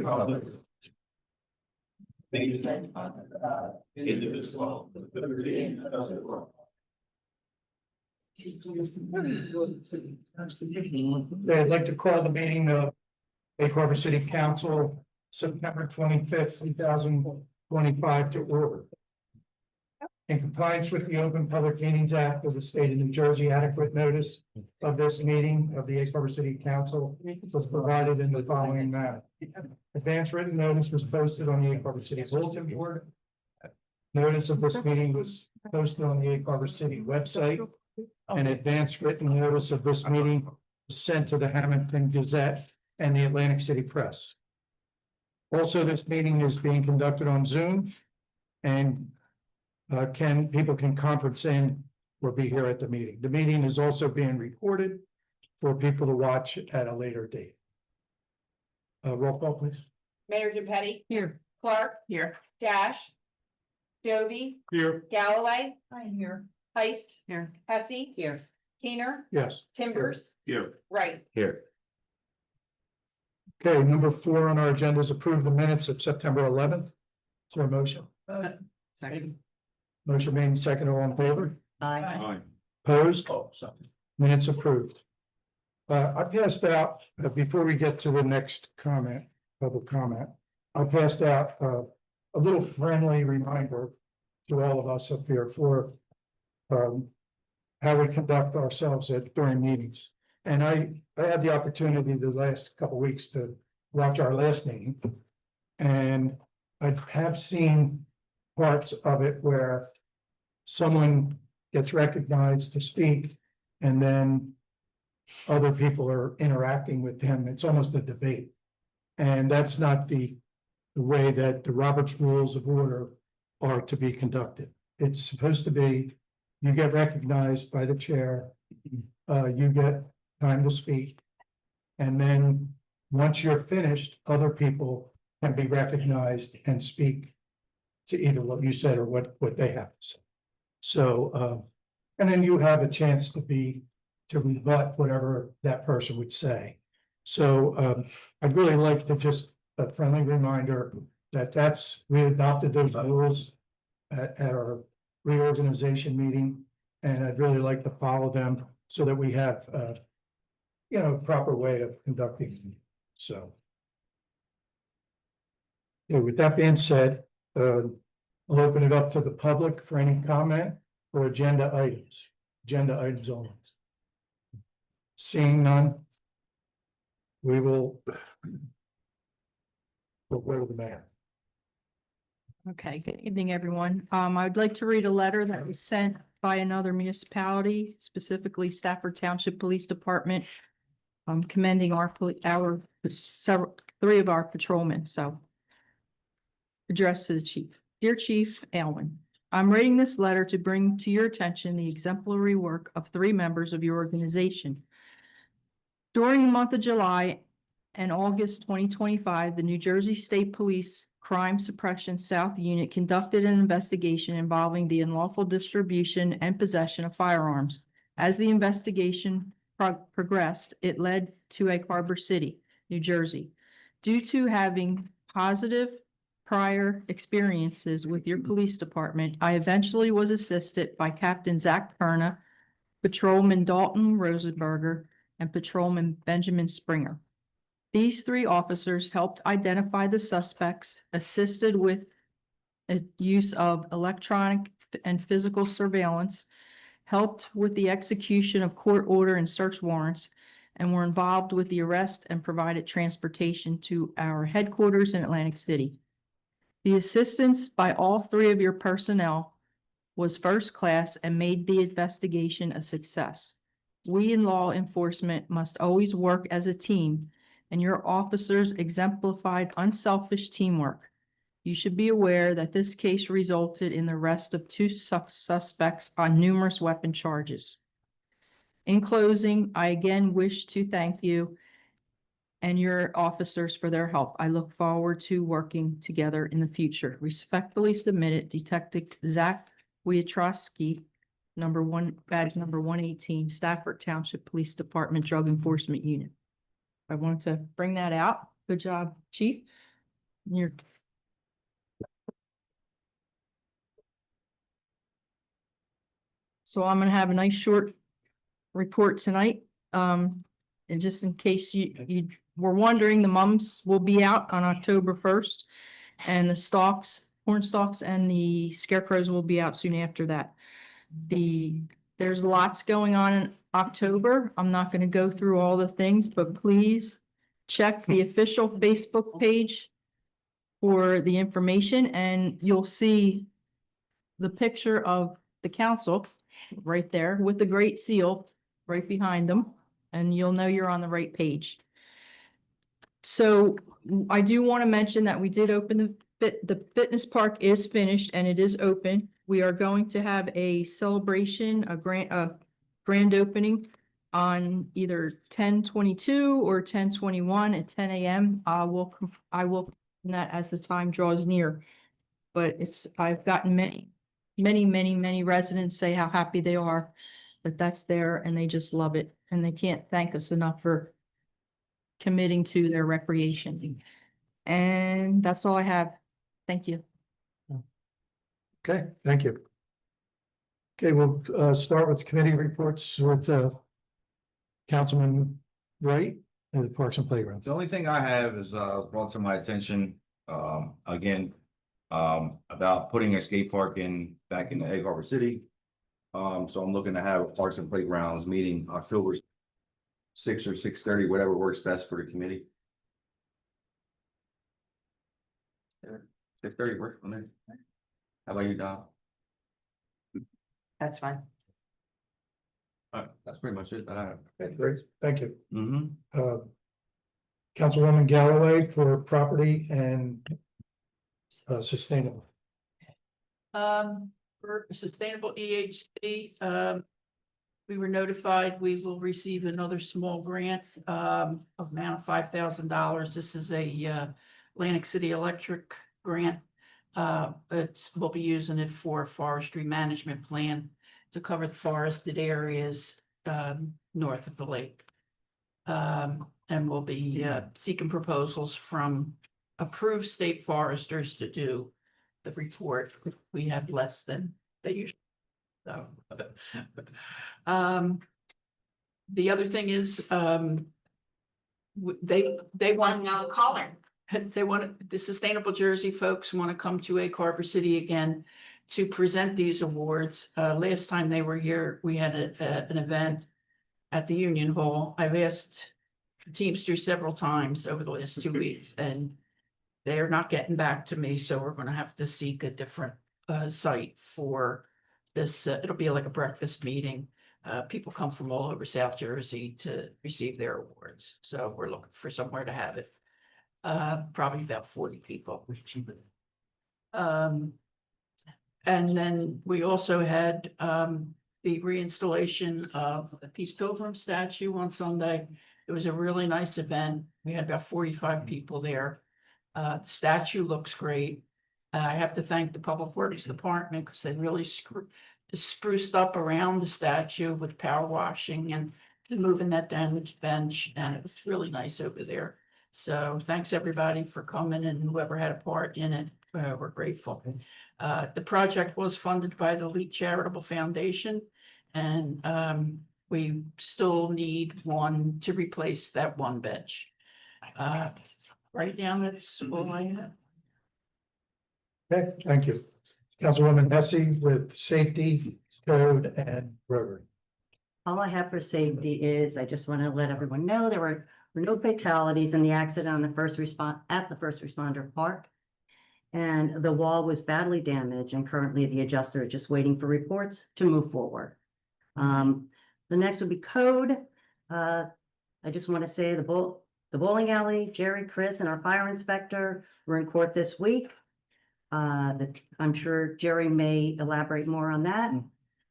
republic. Indivisible, with liberty and justice for all. I'd like to call the meeting of Egg Harbor City Council, September 25th, 2025 to order. In compliance with the Open Public Meetings Act of the State of New Jersey, adequate notice of this meeting of the Egg Harbor City Council was provided in the following manner. Advance written notice was posted on the Egg Harbor City Bulletin Board. Notice of this meeting was posted on the Egg Harbor City website. An advance written notice of this meeting was sent to the Hamilton Gazette and the Atlantic City Press. Also, this meeting is being conducted on Zoom, and people can conference in or be here at the meeting. The meeting is also being recorded for people to watch at a later date. Roll call, please. Mayor Geppetti. Here. Clark. Here. Dash. Dovey. Here. Galloway. I'm here. Heist. Here. Hesse. Here. Keener. Yes. Timbers. Here. Right. Here. Okay, number 4 on our agenda is approve the minutes of September 11th. Is there a motion? Second. Motion made and second, all in favor? Aye. Opposed? Oh, something. Minutes approved. I passed out, before we get to the next comment, public comment, I passed out a little friendly reminder to all of us up here for how we conduct ourselves during meetings. And I had the opportunity the last couple of weeks to watch our last meeting. And I have seen parts of it where someone gets recognized to speak and then other people are interacting with them. It's almost a debate. And that's not the way that the Robert's Rules of Order are to be conducted. It's supposed to be, you get recognized by the chair, you get time to speak. And then once you're finished, other people can be recognized and speak to either what you said or what they have to say. So, and then you have a chance to rebut whatever that person would say. So, I'd really like to just a friendly reminder that we adopted those rules at our reorganization meeting. And I'd really like to follow them so that we have, a proper way of conducting. So. Yeah, with that being said, I'll open it up to the public for any comment or agenda items only. Seeing none, we will go to the mayor. Okay, good evening, everyone. I would like to read a letter that was sent by another municipality, specifically Stafford Township Police Department, commending three of our patrolmen. So, addressed to the chief. Dear Chief Aylwin, I'm writing this letter to bring to your attention the exemplary work of 3 members of your organization. During the month of July and August 2025, the New Jersey State Police Crime Suppression South Unit conducted an investigation involving the unlawful distribution and possession of firearms. As the investigation progressed, it led to Egg Harbor City, New Jersey. Due to having positive prior experiences with your police department, I eventually was assisted by Captain Zach Perna, Patrolman Dalton Rosenberger, and Patrolman Benjamin Springer. These 3 officers helped identify the suspects, assisted with the use of electronic and physical surveillance, helped with the execution of court order and search warrants, and were involved with the arrest and provided transportation to our headquarters in Atlantic City. The assistance by all 3 of your personnel was first class and made the investigation a success. We in law enforcement must always work as a team, and your officers exemplified unselfish teamwork. You should be aware that this case resulted in the arrest of 2 suspects on numerous weapon charges. In closing, I again wish to thank you and your officers for their help. I look forward to working together in the future. Respectfully submitted, Detective Zach Wietrowski, badge number 118, Stafford Township Police Department Drug Enforcement Unit. I wanted to bring that out. Good job, Chief. You're. So I'm gonna have a nice short report tonight. And just in case you were wondering, the mums will be out on October 1st. And the stalks, corn stalks and the scarecrows will be out soon after that. There's lots going on in October. I'm not gonna go through all the things, but please check the official Facebook page for the information, and you'll see the picture of the council right there with the great seal right behind them, and you'll know you're on the right page. So I do want to mention that we did open the fitness park is finished and it is open. We are going to have a celebration, a grand opening on either 10/22 or 10/21 at 10 a.m. I will put that as the time draws near. But I've gotten many residents say how happy they are that that's there and they just love it. And they can't thank us enough for committing to their recreation. And that's all I have. Thank you. Okay, thank you. Okay, we'll start with committee reports with Councilman Wright and the Parks and Playgrounds. The only thing I have is brought to my attention, again, about putting a skate park back in the Egg Harbor City. So I'm looking to have a Parks and Playgrounds meeting October 6 or 6:30, whatever works best for the committee. 6:30 works for me. How about you, Don? That's fine. All right, that's pretty much it that I have. Okay, great, thank you. Mm-hmm. Councilwoman Galloway for property and sustainable. For sustainable EHC, we were notified we will receive another small grant, of amount of $5,000. This is a, Atlantic City Electric grant. We'll be using it for a forestry management plan to cover the forested areas, north of the lake. And we'll be, seeking proposals from approved state foresters to do the report. We have less than they usually. So, the other thing is, they want now caller. They want the Sustainable Jersey folks want to come to Egg Harbor City again to present these awards. Last time they were here, we had an event at the Union Hall. I've asked the Teamsters several times over the last 2 weeks, and they're not getting back to me. So we're going to have to seek a different site for this. It'll be like a breakfast meeting. People come from all over South Jersey to receive their awards. So we're looking for somewhere to have it. Probably about 40 people. And then we also had the reinstallation of the Peace Pilgrim statue on Sunday. It was a really nice event. We had about 45 people there. The statue looks great. I have to thank the Public Works Department because they really spruced up around the statue with power washing and moving that damaged bench, and it was really nice over there. So thanks everybody for coming, and whoever had a part in it, we're grateful. The project was funded by the Leak Charitable Foundation, and we still need one to replace that one bench. Right now, that's all I have. Okay, thank you. Councilwoman Bessie with safety, code and rotary. All I have for safety is, I just want to let everyone know there were no fatalities in the accident on the first responder park. And the wall was badly damaged, and currently the adjuster is just waiting for reports to move forward. The next would be code. I just want to say the bowling alley, Jerry, Chris, and our fire inspector were in court this week. I'm sure Jerry may elaborate more on that.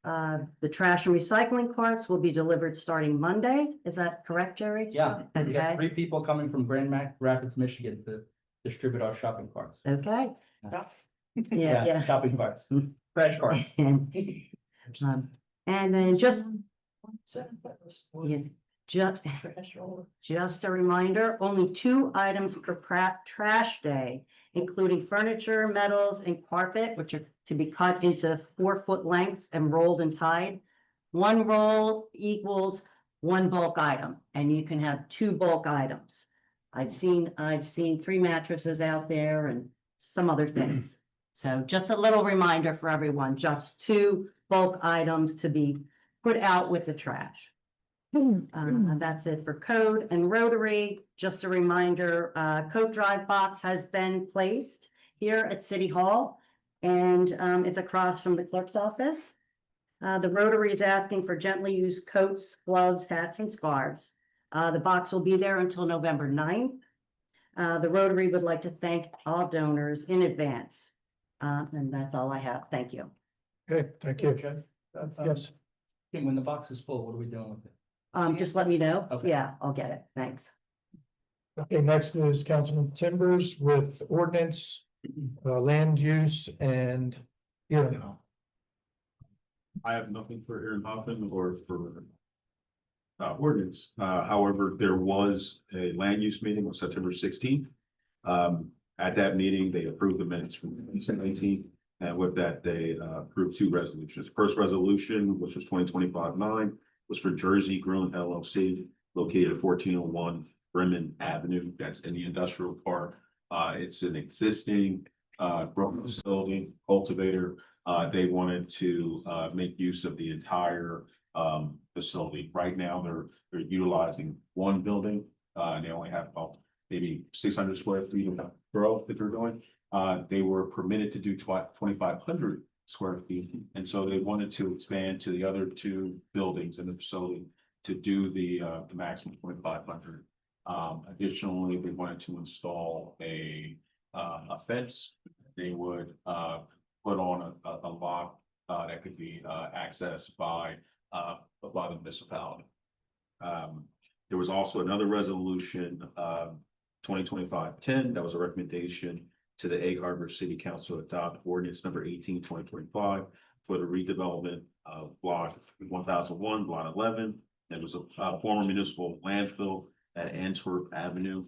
The trash and recycling carts will be delivered starting Monday. Is that correct, Jerry? Yeah, we got Okay, 3 people coming from Grand Rapids, Michigan to distribute our shopping carts. okay. Yeah. Shopping carts, trash carts. And then just Just a reminder, only 2 items per trash day, including furniture, metals, and carpet, which are to be cut into 4-foot lengths and rolled and tied. 1 roll equals 1 bulk item, and you can have 2 bulk items. I've seen 3 mattresses out there and some other things. So just a little reminder for everyone, just 2 bulk items to be put out with the trash. That's it for code and Rotary. Just a reminder, Coat Drive box has been placed here at City Hall. And it's across from the clerk's office. The Rotary is asking for gently used coats, gloves, hats, and scarves. The box will be there until November 9th. The Rotary would like to thank all donors in advance. And that's all I have. Thank you. Okay, thank you. Joe, Yes, Kim, when the box is full, what are we doing with it? Just let me know. Okay. Yeah, I'll get it. Thanks. okay, next is Councilman Timbers with ordinance, land use and, I have nothing for Aaron Hoffman or for ordinance. However, there was a land use meeting on September 16th. At that meeting, they approved the minutes from 2019. And with that, they approved 2 resolutions. First resolution, which was 2025-9, was for Jersey Grown LLC, located at 1401 Bremen Avenue. That's in the industrial park. It's an existing growing facility, cultivator. They wanted to make use of the entire facility. Right now, they're utilizing 1 building. And they only have about maybe 600 square feet of growth that they're doing. They were permitted to do 2,500 square feet. And so they wanted to expand to the other 2 buildings in the facility to do the maximum 2,500. Additionally, they wanted to install a fence. They would put on a lock that could be accessed by the municipality. There was also another resolution, 2025-10, that was a recommendation to the Egg Harbor City Council to adopt ordinance number 18/2025 for the redevelopment of block 1001, block 11. It was a former municipal landfill at Antwerp Avenue.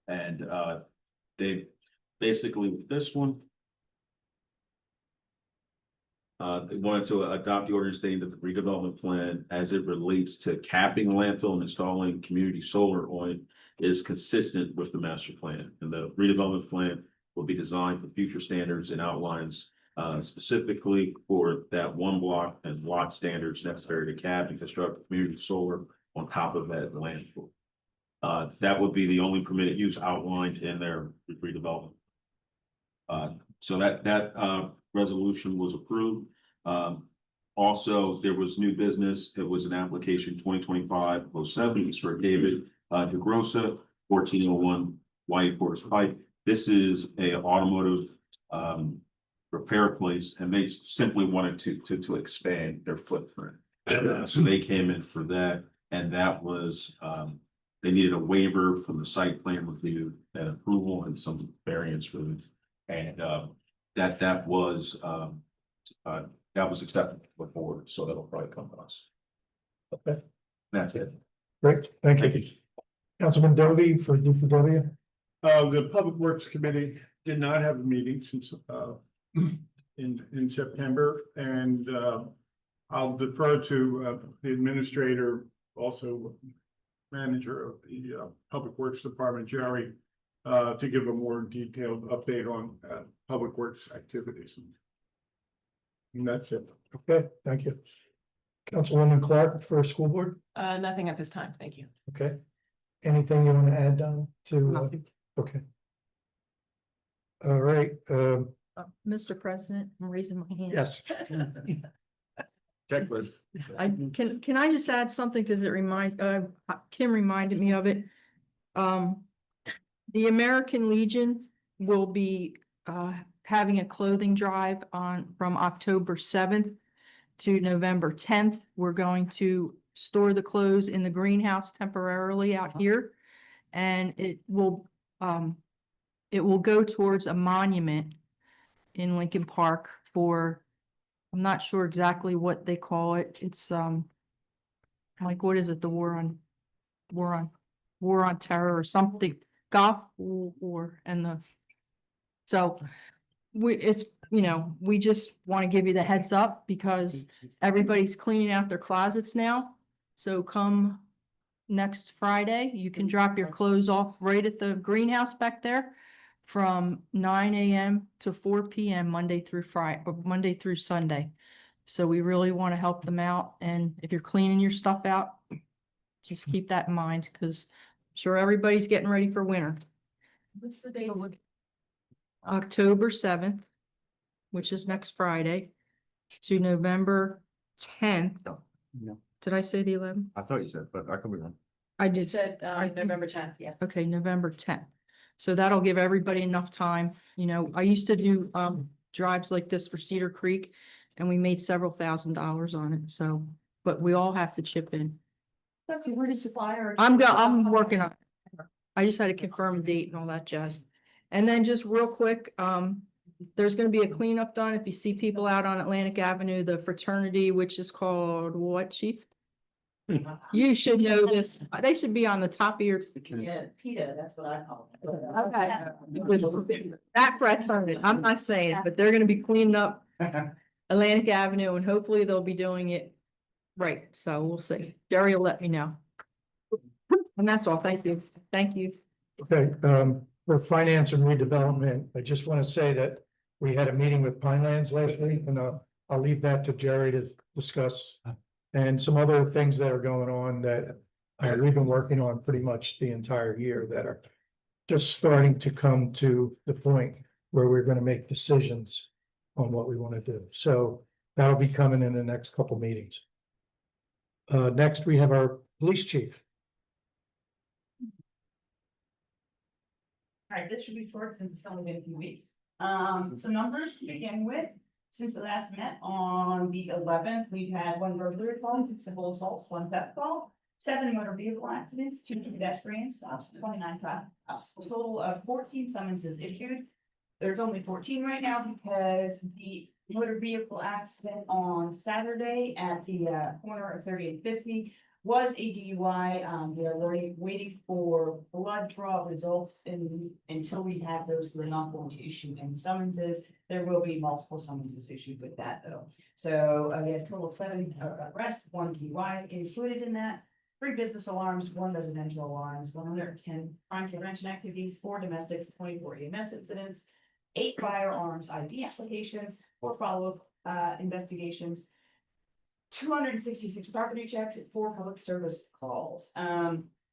And they basically, with this one, they wanted to adopt the ordinance stating that the redevelopment plan as it relates to capping the landfill and installing community solar on it is consistent with the master plan. And the redevelopment plan will be designed for future standards and outlines specifically for that 1 block and lot standards necessary to cap and construct community solar on top of that landfill. That would be the only permitted use outlined in their redevelopment. So that resolution was approved. Also, there was new business. It was an application 2025-07. It's for David DeGrossa, 1401 White Horse Pike. This is a automotive repair place, and they simply wanted to expand their footprint. So they came in for that, and that was they needed a waiver from the site plan review and approval and some variance for them. And that was accepted with board, so that'll probably come to us. Okay. That's it. great, thank you. Councilman Dovey for DPW. The Public Works Committee did not have a meeting since in September, and I'll defer to the administrator, also manager of the Public Works Department, Jerry, to give a more detailed update on Public Works activities. And that's it. Okay, thank you. Councilwoman Clark for school board, Nothing at this time. Thank you. okay. Anything you want to add to? Nothing. Okay. All right, Mr. President, I'm raising my hand. yes, Checklist. Can I just add something, because it Kim reminded me of it. The American Legion will be having a clothing drive from October 7th to November 10th. We're going to store the clothes in the greenhouse temporarily out here. And it will go towards a monument in Lincoln Park for, I'm not sure exactly what they call it. It's like, what is it? The war on war on terror or something, Gulf War and so we just want to give you the heads up because everybody's cleaning out their closets now. So come next Friday, you can drop your clothes off right at the greenhouse back there from 9 AM to 4 PM, Monday through Friday, or Monday through Sunday. So we really want to help them out. And if you're cleaning your stuff out, just keep that in mind because sure everybody's getting ready for winter. What's the date? October 7th, which is next Friday, to November 10th. No. Did I say the 11th? I thought you said, but I could be wrong. I You did. said, I think- November 10th, yes. Okay, November 10th. So that'll give everybody enough time. I used to do drives like this for Cedar Creek and we made several $1,000s on it. So, but we all have to chip in. Okay, where did supplier? I'm working on it. I just had to confirm a date and all that jazz. And then just real quick, there's gonna be a cleanup done. If you see people out on Atlantic Avenue, the fraternity, which is called what, Chief? You should know this. They should be on the top of your. Yeah, PETA, that's what I call it. Okay. That fraternity, I'm not saying it, but they're gonna be cleaning up Atlantic Avenue and hopefully they'll be doing it right. So we'll see. Jerry will let me know. And that's all. Thank you. Thank you. Okay, for finance and redevelopment, I just want to say that we had a meeting with Pinelands last week and I'll leave that to Jerry to discuss. And some other things that are going on that we've been working on pretty much the entire year that are just starting to come to the point where we're going to make decisions on what we want to do. So that'll be coming in the next couple meetings. Next, we have our police chief. All right, this should be short since it's only been a few weeks. Some numbers to begin with. Since we last met on the 11th, we've had 1 burglary call, 2 simple assaults, 1 theft call, 7 motor vehicle accidents, 2 pedestrian stops, 29 traffic stops, a total of 14 summonses issued. There's only 14 right now because the motor vehicle accident on Saturday at the corner of 3850 was a DUI. We are waiting for blood draw results until we have those. We're not going to issue any summonses. There will be multiple summonses issued with that though. So we had a total of 7 arrests, 1 DUI included in that. 3 business alarms, 1 residential alarms, 110 crime prevention activities, 4 domestics, 24 EMS incidents, 8 firearms ID applications, 4 follow-up investigations, 266 property checks, 4 public service calls,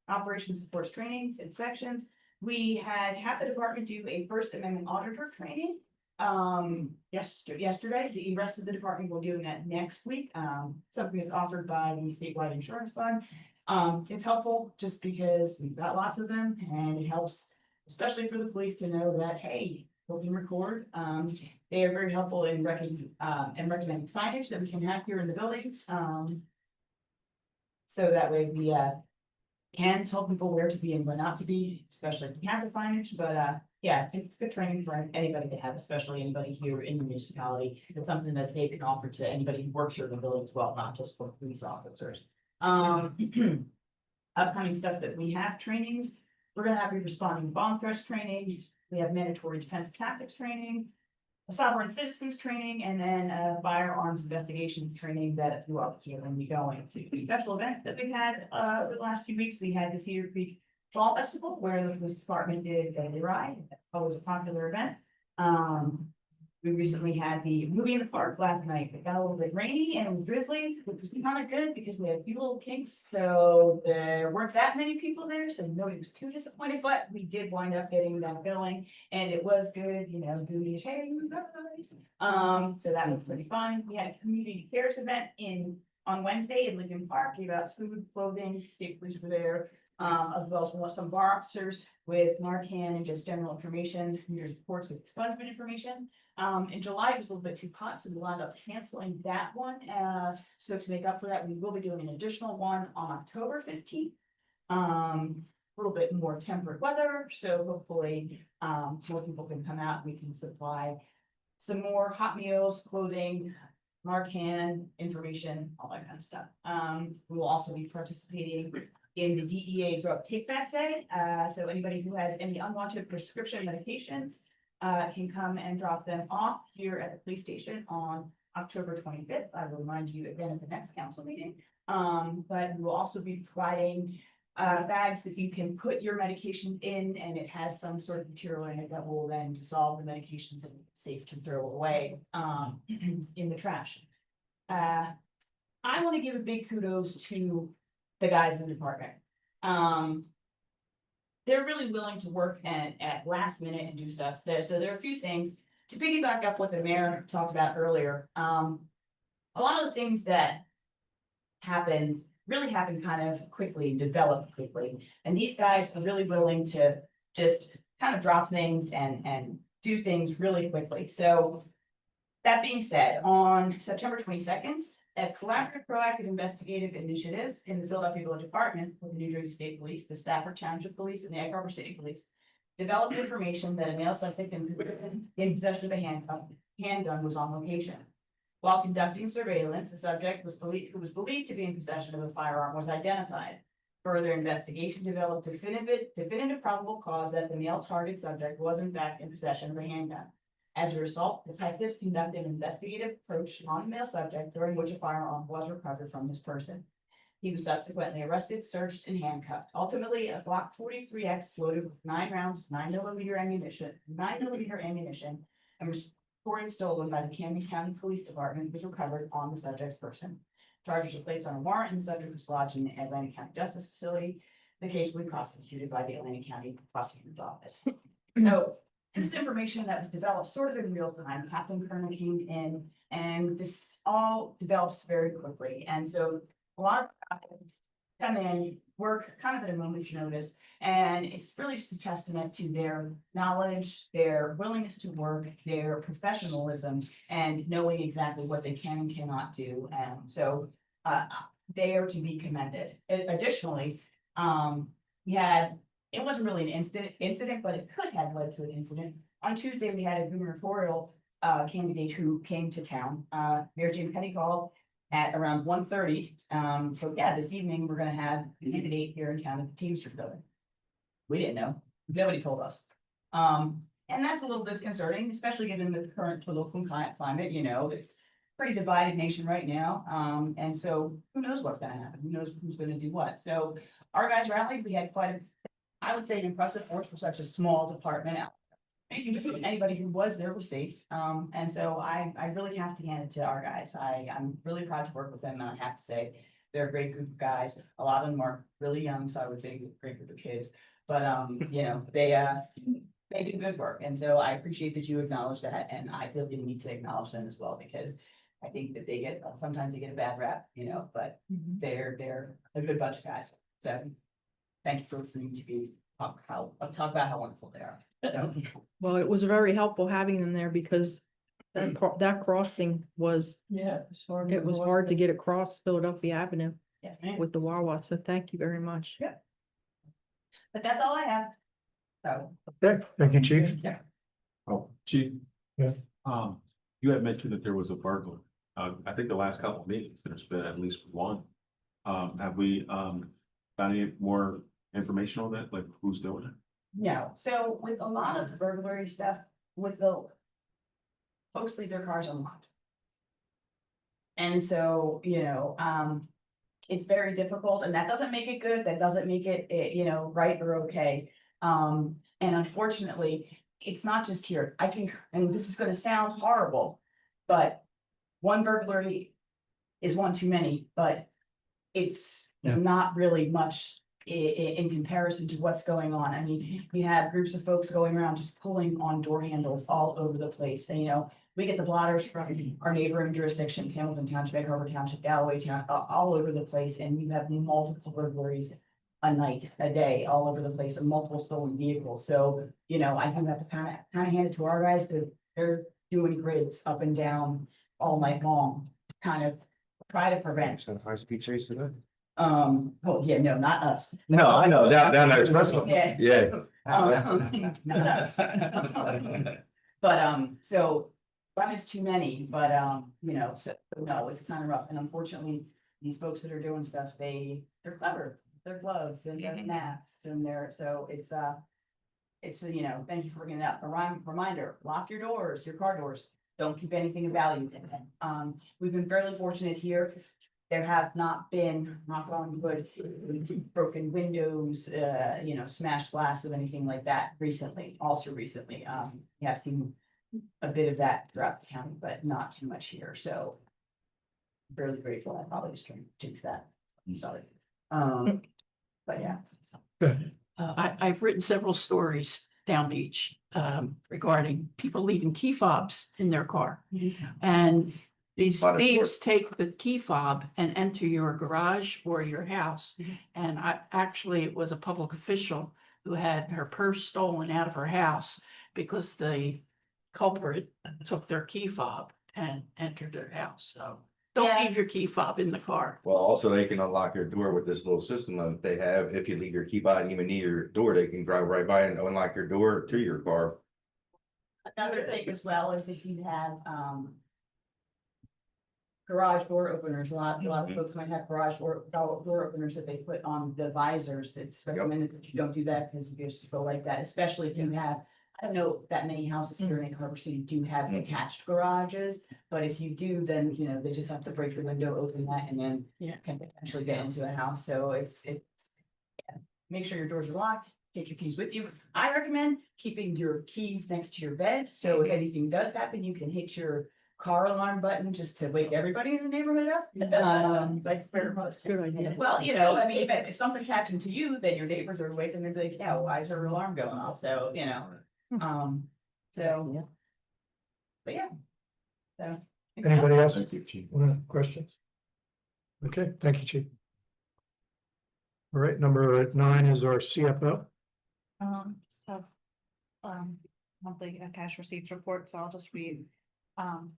operations supports trainings, inspections. We had half the department do a First Amendment auditor training. Yesterday, the rest of the department will be doing that next week. Something that's offered by the statewide insurance fund. It's helpful just because we've got lots of them and it helps, especially for the police to know that, hey, we can record. They are very helpful in recommending signage that we can have here in the buildings. So that way we can tell people where to be and where not to be, especially if we have the signage, but yeah, it's good training for anybody to have, especially anybody here in the municipality. It's something that they can offer to anybody who works here in the building as well, not just for police officers. Upcoming stuff that we have trainings, we're gonna have responding to bomb threats training. We have mandatory defense tactics training, a sovereign citizens training, and then firearms investigations training that you officers are going to be going to. Special events that we've had over the last few weeks, we had the Cedar Creek Fall Festival where the police department did a ride. That's always a popular event. We recently had the movie in the park last night. It got a little bit rainy and it was drizzly, which was kind of good because we had a few little kinks. So there weren't that many people there, so nobody was too disappointed, but we did wind up getting that going and it was good, booty sharing. So that was pretty fun. We had a community cares event on Wednesday in Lincoln Park. We got food, clothing, state police were there, as well as some bar officers with Narcan and just general information, your reports with expungement information. In July, it was a little bit too hot, so we wound up canceling that one. So to make up for that, we will be doing an additional one on October 15th. A little bit more temperate weather, so hopefully more people can come out. We can supply some more hot meals, clothing, Narcan information, all that kind of stuff. We will also be participating in the DEA drug take back day. So anybody who has any unwanted prescription medications can come and drop them off here at the police station on October 25th. I will remind you again at the next council meeting. But we will also be providing bags that you can put your medication in, and it has some sort of material in it that will then dissolve the medications and it's safe to throw away in the trash. I want to give a big kudos to the guys in the department. They're really willing to work at last minute and do stuff there. So there are a few things to piggyback up what the mayor talked about earlier. A lot of the things that really happen kind of quickly, develop quickly. And these guys are really willing to just kind of drop things and do things really quickly. So that being said, on September 22nd, a collaborative proactive investigative initiative in the Philadelphia Village Department with the New Jersey State Police, the Stafford Township Police, and the Egg Harbor City Police developed information that a male suspect in possession of a handgun was on location. While conducting surveillance, the subject who was believed to be in possession of a firearm was identified. Further investigation developed definitive probable cause that the male target subject was in fact in possession of a handgun. As a result, detectives conducted an investigative approach on the male subject, during which a firearm was recovered from this person. He was subsequently arrested, searched, and handcuffed. Ultimately, a Glock 43X loaded with 9 rounds of 9mm ammunition, and was reported stolen by the Camden County Police Department was recovered on the subject's person. Charges were placed on a warrant, and the subject was lodged in the Atlantic County Justice Facility. The case will be prosecuted by the Atlantic County Prosecutor's Office. So, this is information that was developed sort of in real time. Captain Kerner came in, and this all develops very quickly. And so a lot of people come in, work kind of at a moment's notice, and it's really just a testament to their knowledge, their willingness to work, their professionalism, and knowing exactly what they can and cannot do. And so they are to be commended. Additionally, it wasn't really an incident, but it could have led to an incident. On Tuesday, we had a gubernatorial candidate who came to town. Mayor Jim Penny called at around 1:30. So yeah, this evening, we're gonna have a candidate here in town at the Teamsters building. We didn't know. Nobody told us. And that's a little disconcerting, especially given the current political climate, it's pretty divided nation right now. And so who knows what's gonna happen? Who knows who's gonna do what? So our guys rallied. We had I would say an impressive force for such a small department. Anybody who was there was safe. And so I really have to hand it to our guys. I'm really proud to work with them, and I have to say they're a great group of guys. A lot of them are really young, so I would say a great group of kids. But they do good work. And so I appreciate that you acknowledge that, and I feel you need to acknowledge them as well, because I think that sometimes they get a bad rap, but they're a good bunch of guys. So thank you for listening to me talk about how wonderful they are. So, Well, it was very helpful having them there because that crossing was, Yeah. it was hard to get across Philadelphia Avenue yes, ma'am. with the Wawa. So thank you very much. Yeah. But that's all I have. So, Okay, thank you, chief. Oh, Chief. Yeah. You had mentioned that there was a burglar. I think the last couple of meetings, there's been at least one. Have we, found any more information on that, like who's doing it? no, so with a lot of the burglary stuff, folks leave their cars unlocked. And so, it's very difficult, and that doesn't make it good, that doesn't make it, right or okay. And unfortunately, it's not just here. I think, and this is gonna sound horrible, but one burglary is one too many, but it's Yeah. not really much in comparison to what's going on. I mean, we have groups of folks going around just pulling on door handles all over the place. And, we get the blotters from our neighboring jurisdictions, Hamilton Township, Egg Harbor Township, Galloway Town, all over the place. And you have multiple burglaries a day, all over the place, and multiple stolen vehicles. So, I do have to kind of hand it to our guys that they're doing grids up and down all night long, kind of try to prevent. High speed chase today? Well, yeah, no, not us. No, I know, down there. Yeah. Yeah. Not us. But, so, one is too many, but, so, no, it's kind of rough, and unfortunately, these folks that are doing stuff, they're clever. their gloves and their masks and their, so it's, you know, thank you for bringing it up. A reminder, lock your doors, your car doors. Don't keep anything of value in them. We've been fairly fortunate here. There have not been, knock on wood, broken windows, you know, smashed glass or anything like that recently, also recently. Yeah, I've seen a bit of that throughout the county, but not too much here, so. Fairly grateful. I probably just trying to jinx that. I'm sorry. But yeah. I've written several stories down beach, regarding people leaving key fobs in their car. And these Lot of thieves take the key fob and enter your garage or your house. Mhm. And it was a public official who had her purse stolen out of her house because the culprit took their key fob and entered their house. So don't Yeah. leave your key fob in the car. Well, also they can unlock your door with this little system that they have. If you leave your key by and even near your door, they can drive right by and unlock your door to your car. Another thing as well is if you have, garage door openers, a lot of folks might have garage door openers that they put on the visors. It's recommended that you don't do that because you just go like that, especially if you have, I don't know that many houses here in Egg Harbor City do have attached garages. But if you do, then, you know, they just have to break the window, open that, and then Yeah. can potentially get into a house. So it's, yeah. Make sure your doors are locked, take your keys with you. I recommend keeping your keys next to your bed, so if anything does happen, you can hit your car alarm button just to wake everybody in the neighborhood up. Like for most. Good idea. Well, you know, I mean, if something's happened to you, then your neighbors are awake and they're like, yeah, why is her alarm going off? So, you know, so. But yeah. So. Anybody else? Thank you, Chief. Questions? Okay, thank you, Chief. All right, number 9 is our CFO. Just have, monthly cash receipts report, so I'll just read.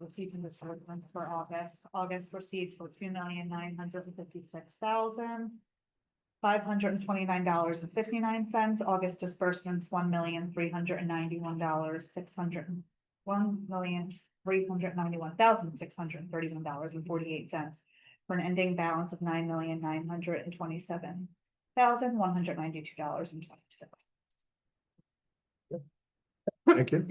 Receipts and disbursements for August. August receipts were $2,956,529.59. August disbursements, $1,391,631,631.48. For an ending balance of $9,927,192.26. Thank you.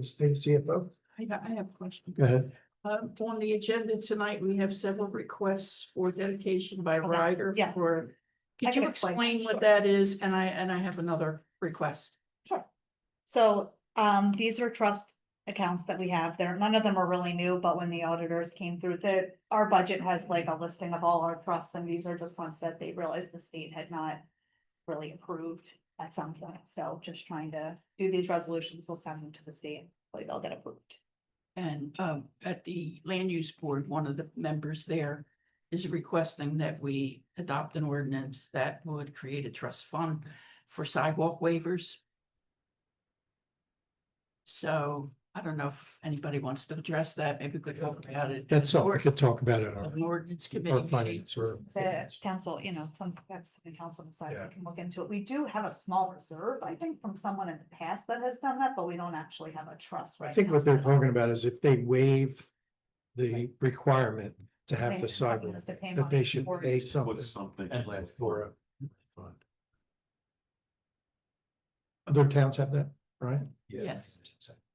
State CFO, I have a question. go ahead. On the agenda tonight, we have several requests for dedication by Ryder yeah. for. I Could can you explain explain that, what sure. that is? And I have another request. Sure. So, these are trust accounts that we have there. None of them are really new, but when the auditors came through our budget has like a listing of all our trusts, and these are just ones that they realized the state had not really approved at some point. So just trying to do these resolutions, we'll send them to the state, hopefully they'll get approved. And at the land use board, one of the members there is requesting that we adopt an ordinance that would create a trust fund for sidewalk waivers. So I don't know if anybody wants to address that. Maybe we could talk about it. That's something we could talk about it An ordinance or committee. finance or. The council, you know, that's the council decides, Yeah. we can look into it. We do have a small reserve, I think, from someone in the past that has done that, but we don't actually have a trust right now. I think what they're talking about is if they waive the requirement to have the Maybe somebody sidewalk, has to pay that they money should for it. pay something Put something. for it. Other towns have that, right? Yes.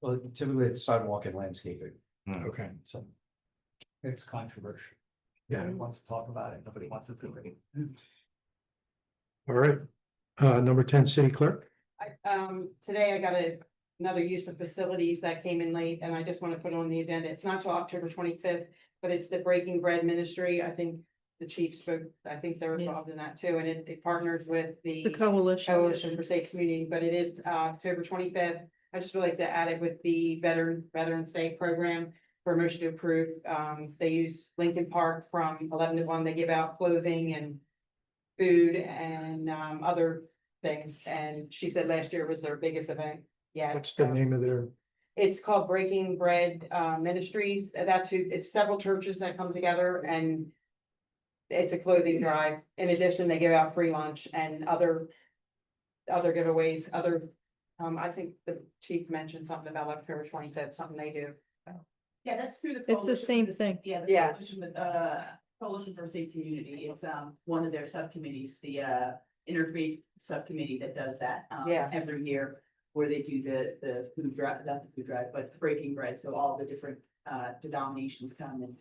Well, typically it's sidewalk and landscaping, Okay, so. It's controversial. yeah, Nobody wants to talk about it, nobody wants to do it. all right. Number 10, city clerk. Today I got another use of facilities that came in late and I just want to put it on the agenda. It's not till October 25th, but it's the Breaking Bread Ministry. I think the chief spoke, I think they're Yeah. involved in that too, and it partners with The the coalition. Coalition for Safe Community, but it is October 25th. I just would like to add it with the Veterans Day program for motion to approve. They use Lincoln Park from 11 to 1. They give out clothing and food and other things. And she said last year was their biggest event. Yeah. What's the name of their? It's called Breaking Bread Ministries. That's who, it's several churches that come together and it's a clothing drive. In addition, they give out free lunch and other giveaways, I think the chief mentioned something about October 25th, something they do. Yeah, that's through the. It's the coalition same with thing. Yeah. Yeah. The coalition with, Coalition for a Safe Community, it's one of their subcommittees, the interfaith subcommittee that does that. Yeah. Every year, where they do the food drive, not the food drive, but the breaking bread, so all the different denominations come and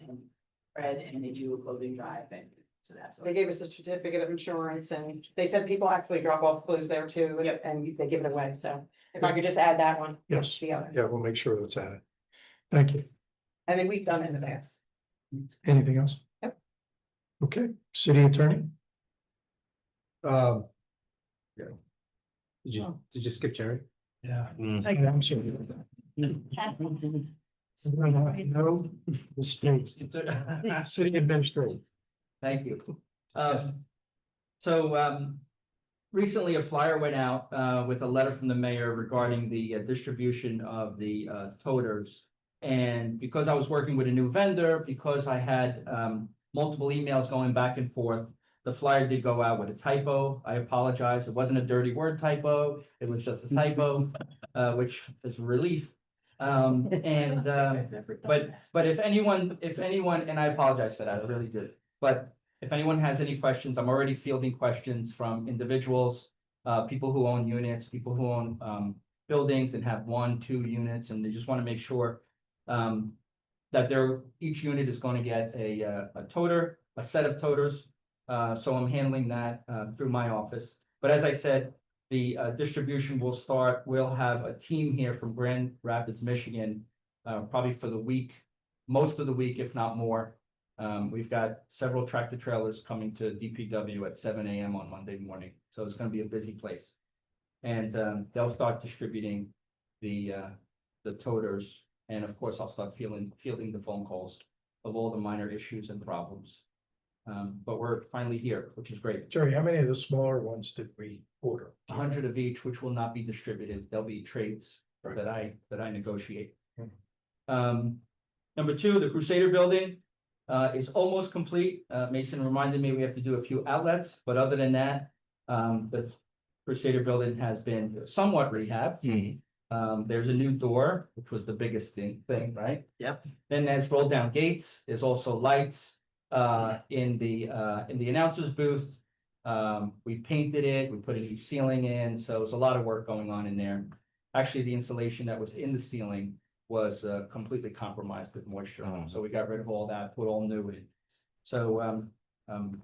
bread, and they do a clothing drive, and so that's. They gave us a certificate of insurance and they said people actually drop off clothes there too, Yep. and they give it away, so if I could just add that one. Yes, The other. yeah, we'll make sure that's added. Thank you. And then we've done it in the past. Anything else? Yep. Okay, city attorney? Yeah. Did you skip Jerry? Yeah. Mm. I'm sorry. No mistakes. City administrator. Thank you. So, recently a flyer went out, with a letter from the mayor regarding the distribution of the, toters. And because I was working with a new vendor, because I had, multiple emails going back and forth, the flyer did go out with a typo. I apologize. It wasn't a dirty word typo. It was just a typo, which is a relief. But if anyone, and I apologize for that, I really did. But if anyone has any questions, I'm already fielding questions from individuals, people who own units, people who own, buildings and have 1, 2 units, and they just want to make sure, that each unit is going to get a toter, a set of toters. So I'm handling that, through my office. But as I said, the distribution will start. We'll have a team here from Grand Rapids, Michigan, probably for the week, most of the week, if not more. We've got several tractor trailers coming to DPW at 7 a.m. on Monday morning, so it's going to be a busy place. And they'll start distributing the toters, and of course, I'll start fielding the phone calls of all the minor issues and problems. But we're finally here, which is great. Jerry, how many of the smaller ones did we order? 100 of each, which will not be distributed. They'll be trades Right. that I negotiate. Mhm. Number 2, the Crusader building is almost complete. Mason reminded me we have to do a few outlets, but other than that, the Crusader building has been somewhat rehabbed. There's a new door, which was the biggest thing, right? Yep. Then there's rolled down gates. There's also lights in the announcer's booth. We painted it, we put a new ceiling in, so there's a lot of work going on in there. Actually, the insulation that was in the ceiling was completely compromised with moisture, Oh. so we got rid of all that, put all new in. So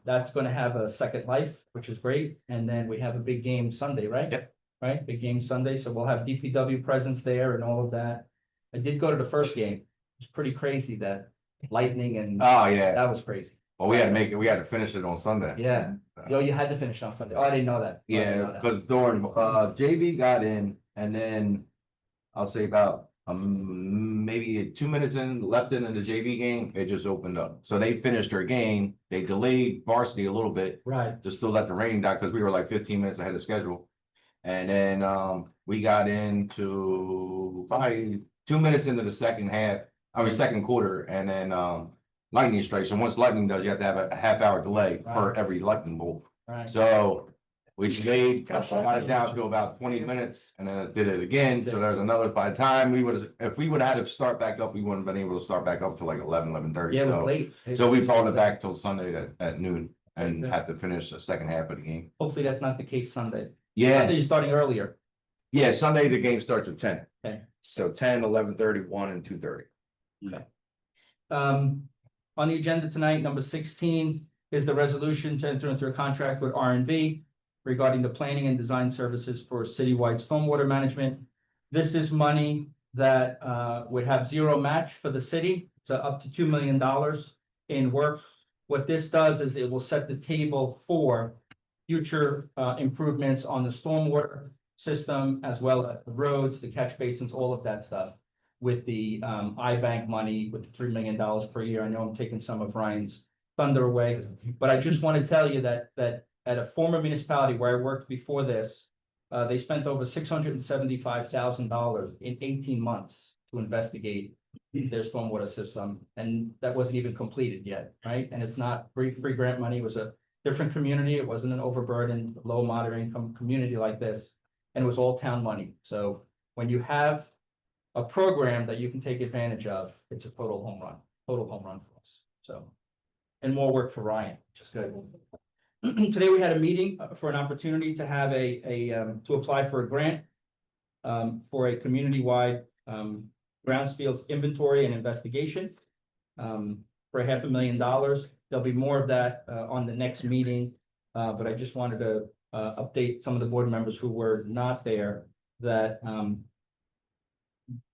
that's gonna have a second life, which is great, and then we have a big game Sunday, right? Yep. Right, big game Sunday, so we'll have DPW presence there and all of that. I did go to the first game. It's pretty crazy that lightning and Oh, yeah. that was crazy. Well, we had to finish it on Sunday. Yeah, yo, you had to finish on Sunday. Oh, I didn't know that. Oh, I didn't Yeah, know that. because during, JV got in and then I'll say about, maybe 2 minutes left in the JV game, it just opened up. So they finished their game. They delayed varsity a little bit, Right, just to let the rain down, because we were like 15 minutes ahead of schedule. And then, we got into probably 2 minutes into the second quarter, and then, lightning strikes. And once lightning does, you have to have a half-hour delay per Right. every lightning bolt. right. So we delayed, got it down to about 20 minutes, and then it did it again. So there's another, by the time if we would have had to start back up, we wouldn't have been able to start back up till like 11:30. Yeah, it was So, late. so we brought it back till Sunday at noon and had to finish the second half of the game. Hopefully that's not the case Sunday. I Yeah, thought you're starting earlier. yeah, Sunday the game starts at 10. Okay. So 10, 11:30, 1 and 2:30. On the agenda tonight, number 16 is the resolution to enter into a contract with R&V regarding the planning and design services for citywide stormwater management. This is money that would have zero match for the city. It's up to $2 million in work. What this does is it will set the table for future improvements on the stormwater system, as well as the roads, the catch basins, all of that stuff. With the I-Bank money, with the $3 million per year. I know I'm taking some of Ryan's thunder away, but I just want to tell you that at a former municipality where I worked before this, they spent over $675,000 in 18 months to investigate their stormwater system, and that wasn't even completed yet, right? And it's not free grant money. It was a different community. It wasn't an overburdened, low moderate income community like this, and it was all town money. So when you have a program that you can take advantage of, it's a total home run for us. So and more work for Ryan, which is good. Today we had a meeting for an opportunity to have to apply for a grant for a community-wide grounds fields inventory and investigation for $500,000. There'll be more of that on the next meeting, but I just wanted to update some of the board members who were not there that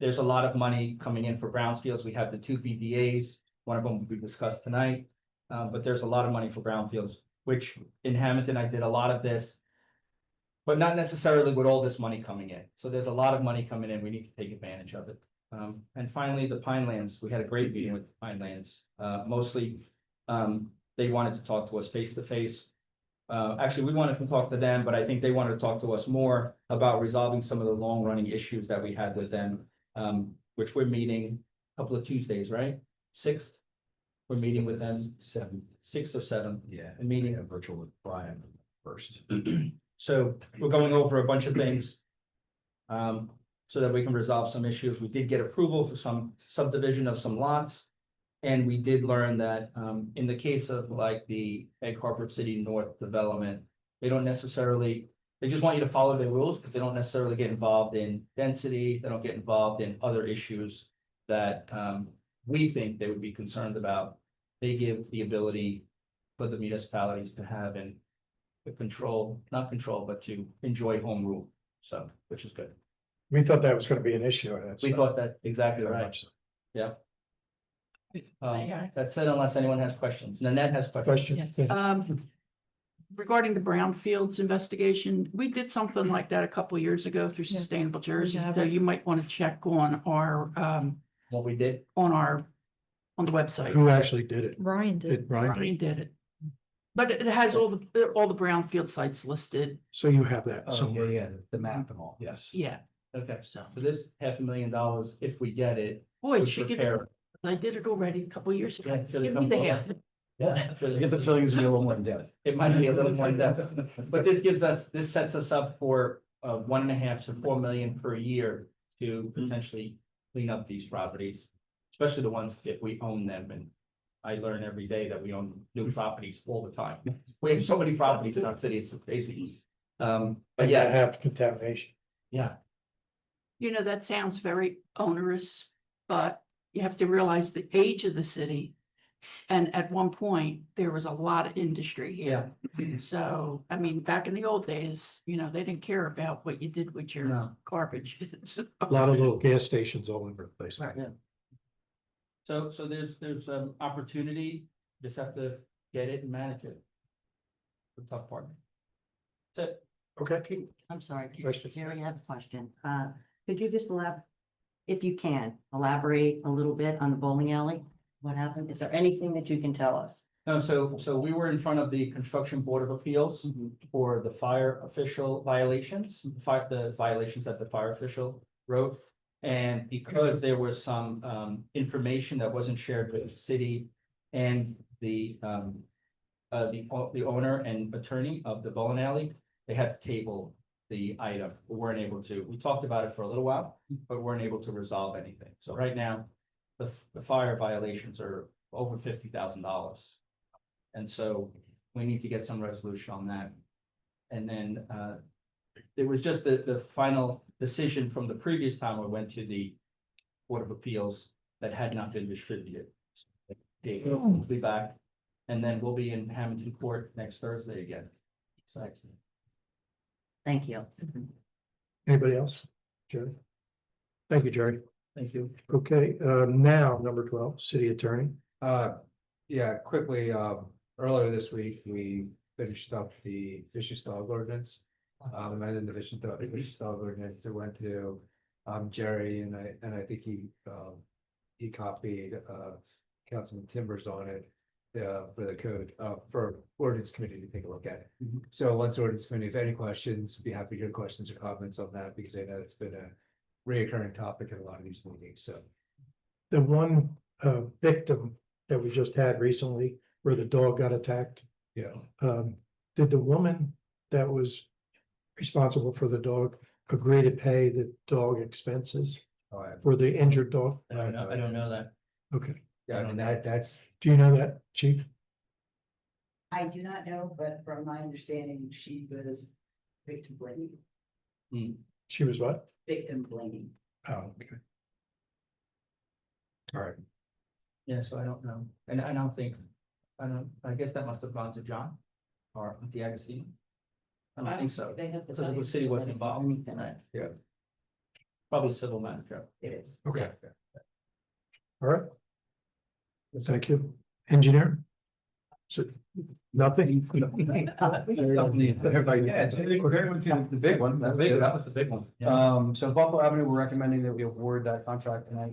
there's a lot of money coming in for grounds fields. We have the 2 VDAs, one of them will be discussed tonight, but there's a lot of money for brownfields, which in Hamilton, I did a lot of this, but not necessarily with all this money coming in. So there's a lot of money coming in. We need to take advantage of it. And finally, the Pinelands, we had a great meeting with the Pinelands. Mostly, they wanted to talk to us face to face. Actually, we wanted to talk to them, but I think they wanted to talk to us more about resolving some of the long running issues that we had with them. Which we're meeting a couple of Tuesdays, right? 6th. We're meeting with them 6th or 7th. Yeah. A meeting. Virtual with Brian first. So we're going over a bunch of things. So that we can resolve some issues. We did get approval for some subdivision of some lots. And we did learn that in the case of like the Egg Harbor City North development, they don't necessarily, they just want you to follow the rules, but they don't necessarily get involved in density. They don't get involved in other issues that we think they would be concerned about. They give the ability for the municipalities to have and to control, not control, but to enjoy home rule. So, which is good. We thought that was gonna be an issue. And it's We not. thought that exactly Very right. much so. Yeah. Yeah. That's it, unless anyone has questions. Nanette has questions. Question. Regarding the brownfields investigation, we did something like that a couple years ago through Yeah. Sustainable Jersey. have So it. you might want to check on our, What we did. on the website. Who actually did it? Ryan did. Did Brian? Brian did it. But it has all the brownfield sites listed. So you have that Oh, somewhere. yeah, the map and all, yes. Yeah, Okay, so, so this $500,000, if we get it. boy, would she give it, prepare- I did it already a couple years ago. Yeah, should Give have me the come half. Yeah. I get the feeling it's gonna be a little more in depth. It might be a little more in depth, but this sets us up for 1.5 to 4 million per year to potentially clean up these properties. Especially the ones if we own them, and I learn every day that we own new properties all the time. We have so many properties in our city, it's crazy. But And you yeah, have contamination. yeah, You know, that sounds very onerous, but you have to realize the age of the city. And at one point, there was a lot of industry here. So, I mean, back in the old days, you know, they didn't care about what you did with your No. garbage. A lot of little gas stations all over the place. yeah. So there's opportunity, just have to get it and manage it. The tough part. That's it. Okay. I'm sorry, Question. Jerry, I have a question. Could you just if you can, elaborate a little bit on the bowling alley? What happened? Is there anything that you can tell us? No, so we were in front of the Construction Board of Appeals for the fire official violations, the violations that the fire official wrote. And because there was some information that wasn't shared with the city and the owner and attorney of the bowling alley, they had to table the item. We weren't able to. We talked about it for a little while, but weren't able to resolve anything. So right now, the fire violations are over $50,000. And so we need to get some resolution on that. And then it was just the final decision from the previous time we went to the Board of Appeals that had not been distributed. We'll be back, and then we'll be in Hamilton Court next Thursday again. Thank you. Anybody else? Jerry? Thank you, Jerry. Thank you. Okay, now, number 12, city attorney. Yeah, quickly, earlier this week, we finished up the vicious dog ordinance. Amended the vicious dog ordinance. It went to Jerry, and I think he copied Councilman Timbers on it. For the code, for ordinance committee to take a look at it. So once ordinance committee, if any questions, be happy to hear questions or comments on that, because I know it's been a reoccurring topic in a lot of these meetings, so. The one victim that we just had recently where the dog got attacked. Yeah. Did the woman that was responsible for the dog agree to pay the dog expenses for the injured dog? I don't know that. Okay. Yeah, I mean, that's, Do you know that, chief? I do not know, but from my understanding, she was victim blaming, She was what? victim blaming. Oh, okay. All right. Yeah, so I don't know, and I don't think, I guess that must have gone to John or the Agostino. I don't think so, They have to so tell the you city wasn't anything involved, underneath them. right? Yeah. Probably civil manager. It is. Okay, Yeah. all right. Thank you. Engineer? So, nothing? Everybody, yeah, we're going to the big one, that was the big one. So Buffalo Avenue, we're recommending that we award that contract tonight.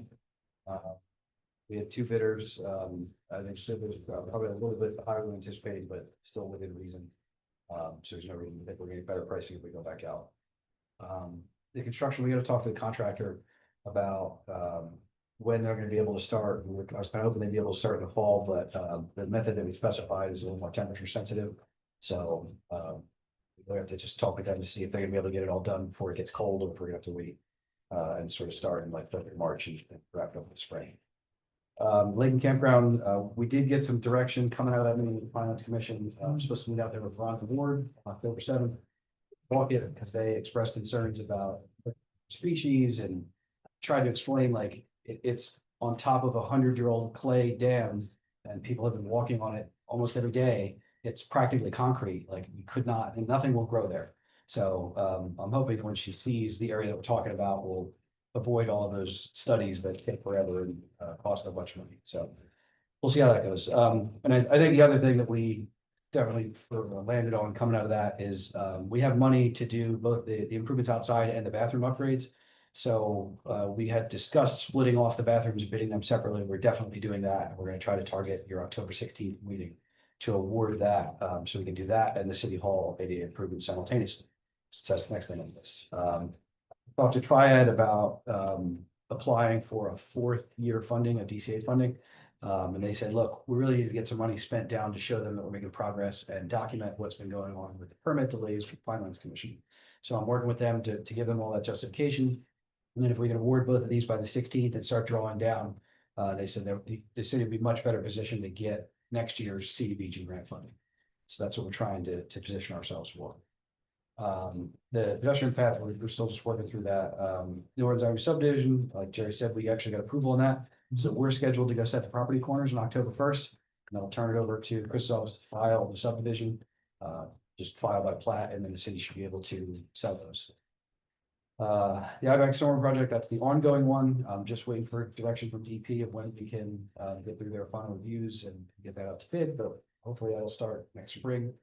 We had two bidders, I think it was probably a little bit higher than anticipated, but still within reason. So there's no reason to think we're getting better pricing if we go back out. The construction, we gotta talk to the contractor about, when they're gonna be able to start. I was kind of hoping they'd be able to start in the fall, but, the method that we specified is a little more temperature sensitive. So, we have to just talk with them to see if they're gonna be able to get it all done before it gets cold, or if we're gonna have to wait. And sort of start in like February, March and wrap it up in the spring. Layton Campground, we did get some direction coming out of that meeting with the Finance Commission. I'm supposed to meet out there with Veronica Ward on October 7th. Walk it because they expressed concerns about species and tried to explain like it's on top of 100-year-old clay dam and people have been walking on it almost every day. It's practically concrete, like you could not, and nothing will grow there. So I'm hoping when she sees the area that we're talking about, we'll avoid all of those studies that take forever and cost a bunch of money. So we'll see how that goes. And I think the other thing that we definitely landed on coming out of that is we have money to do both the improvements outside and the bathroom upgrades. So we had discussed splitting off the bathrooms and bidding them separately. We're definitely doing that. We're going to try to target your October 16th meeting to award that. So we can do that and the city hall ADA improvement simultaneously. So that's the next thing on this. Talked to Triad about applying for a 4th-year funding, a DCA funding. And they said, look, we really need to get some money spent down to show them that we're making progress and document what's been going on with the permit delays for the Finance Commission. So I'm working with them to give them all that justification. And then if we can award both of these by the 16th and start drawing down, they said the city would be much better positioned to get next year's CDBG grant funding. So that's what we're trying to position ourselves for. The pedestrian path, we're still just working through that. New Orleans Avenue subdivision, like Jerry said, we actually got approval on that. So we're scheduled to go set the property corners on October 1st. And I'll turn it over to Chris's office to file the subdivision, just file by plat, and then the city should be able to sell those. The IBAC Storm project, that's the ongoing one. I'm just waiting for direction from DP of when we can get through their final reviews and get that out to bid, but hopefully that'll start next spring.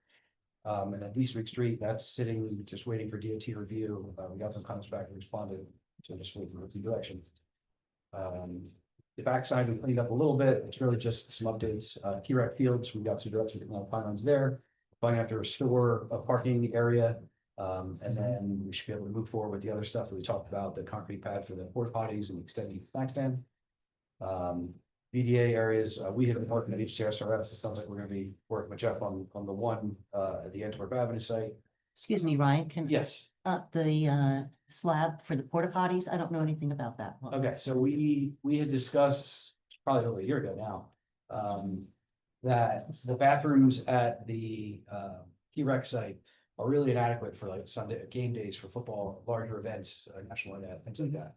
And then Eastwick Street, that's sitting, just waiting for DOT review. We got some comments back and responded, so just waiting for the direction. The backside we cleaned up a little bit. It's really just some updates. Key-Rec Fields, we got some direction from the pylons there. Going to have to restore a parking area. And then we should be able to move forward with the other stuff that we talked about, the concrete pad for the porta potties and extending the snack stand. VDA areas, we have been working at HCSRS. It sounds like we're going to be working with Jeff on the one at the Antwerp Avenue site. Excuse me, Ryan, can. Yes. The slab for the porta potties, I don't know anything about that. Okay, so we had discussed probably over a year ago now. That the bathrooms at the Key-Rec site are really inadequate for like Sunday game days for football, larger events, national event, things like that.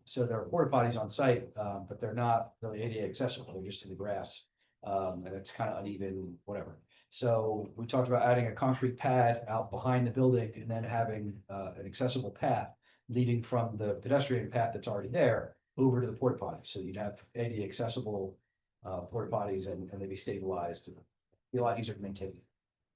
So there are porta potties on site, but they're not really ADA accessible. They're just in the grass. And it's kind of uneven, whatever. So we talked about adding a concrete pad out behind the building and then having an accessible path leading from the pedestrian path that's already there over to the porta potties. So you'd have ADA accessible porta potties and they'd be stabilized. It'd be a lot easier to maintain.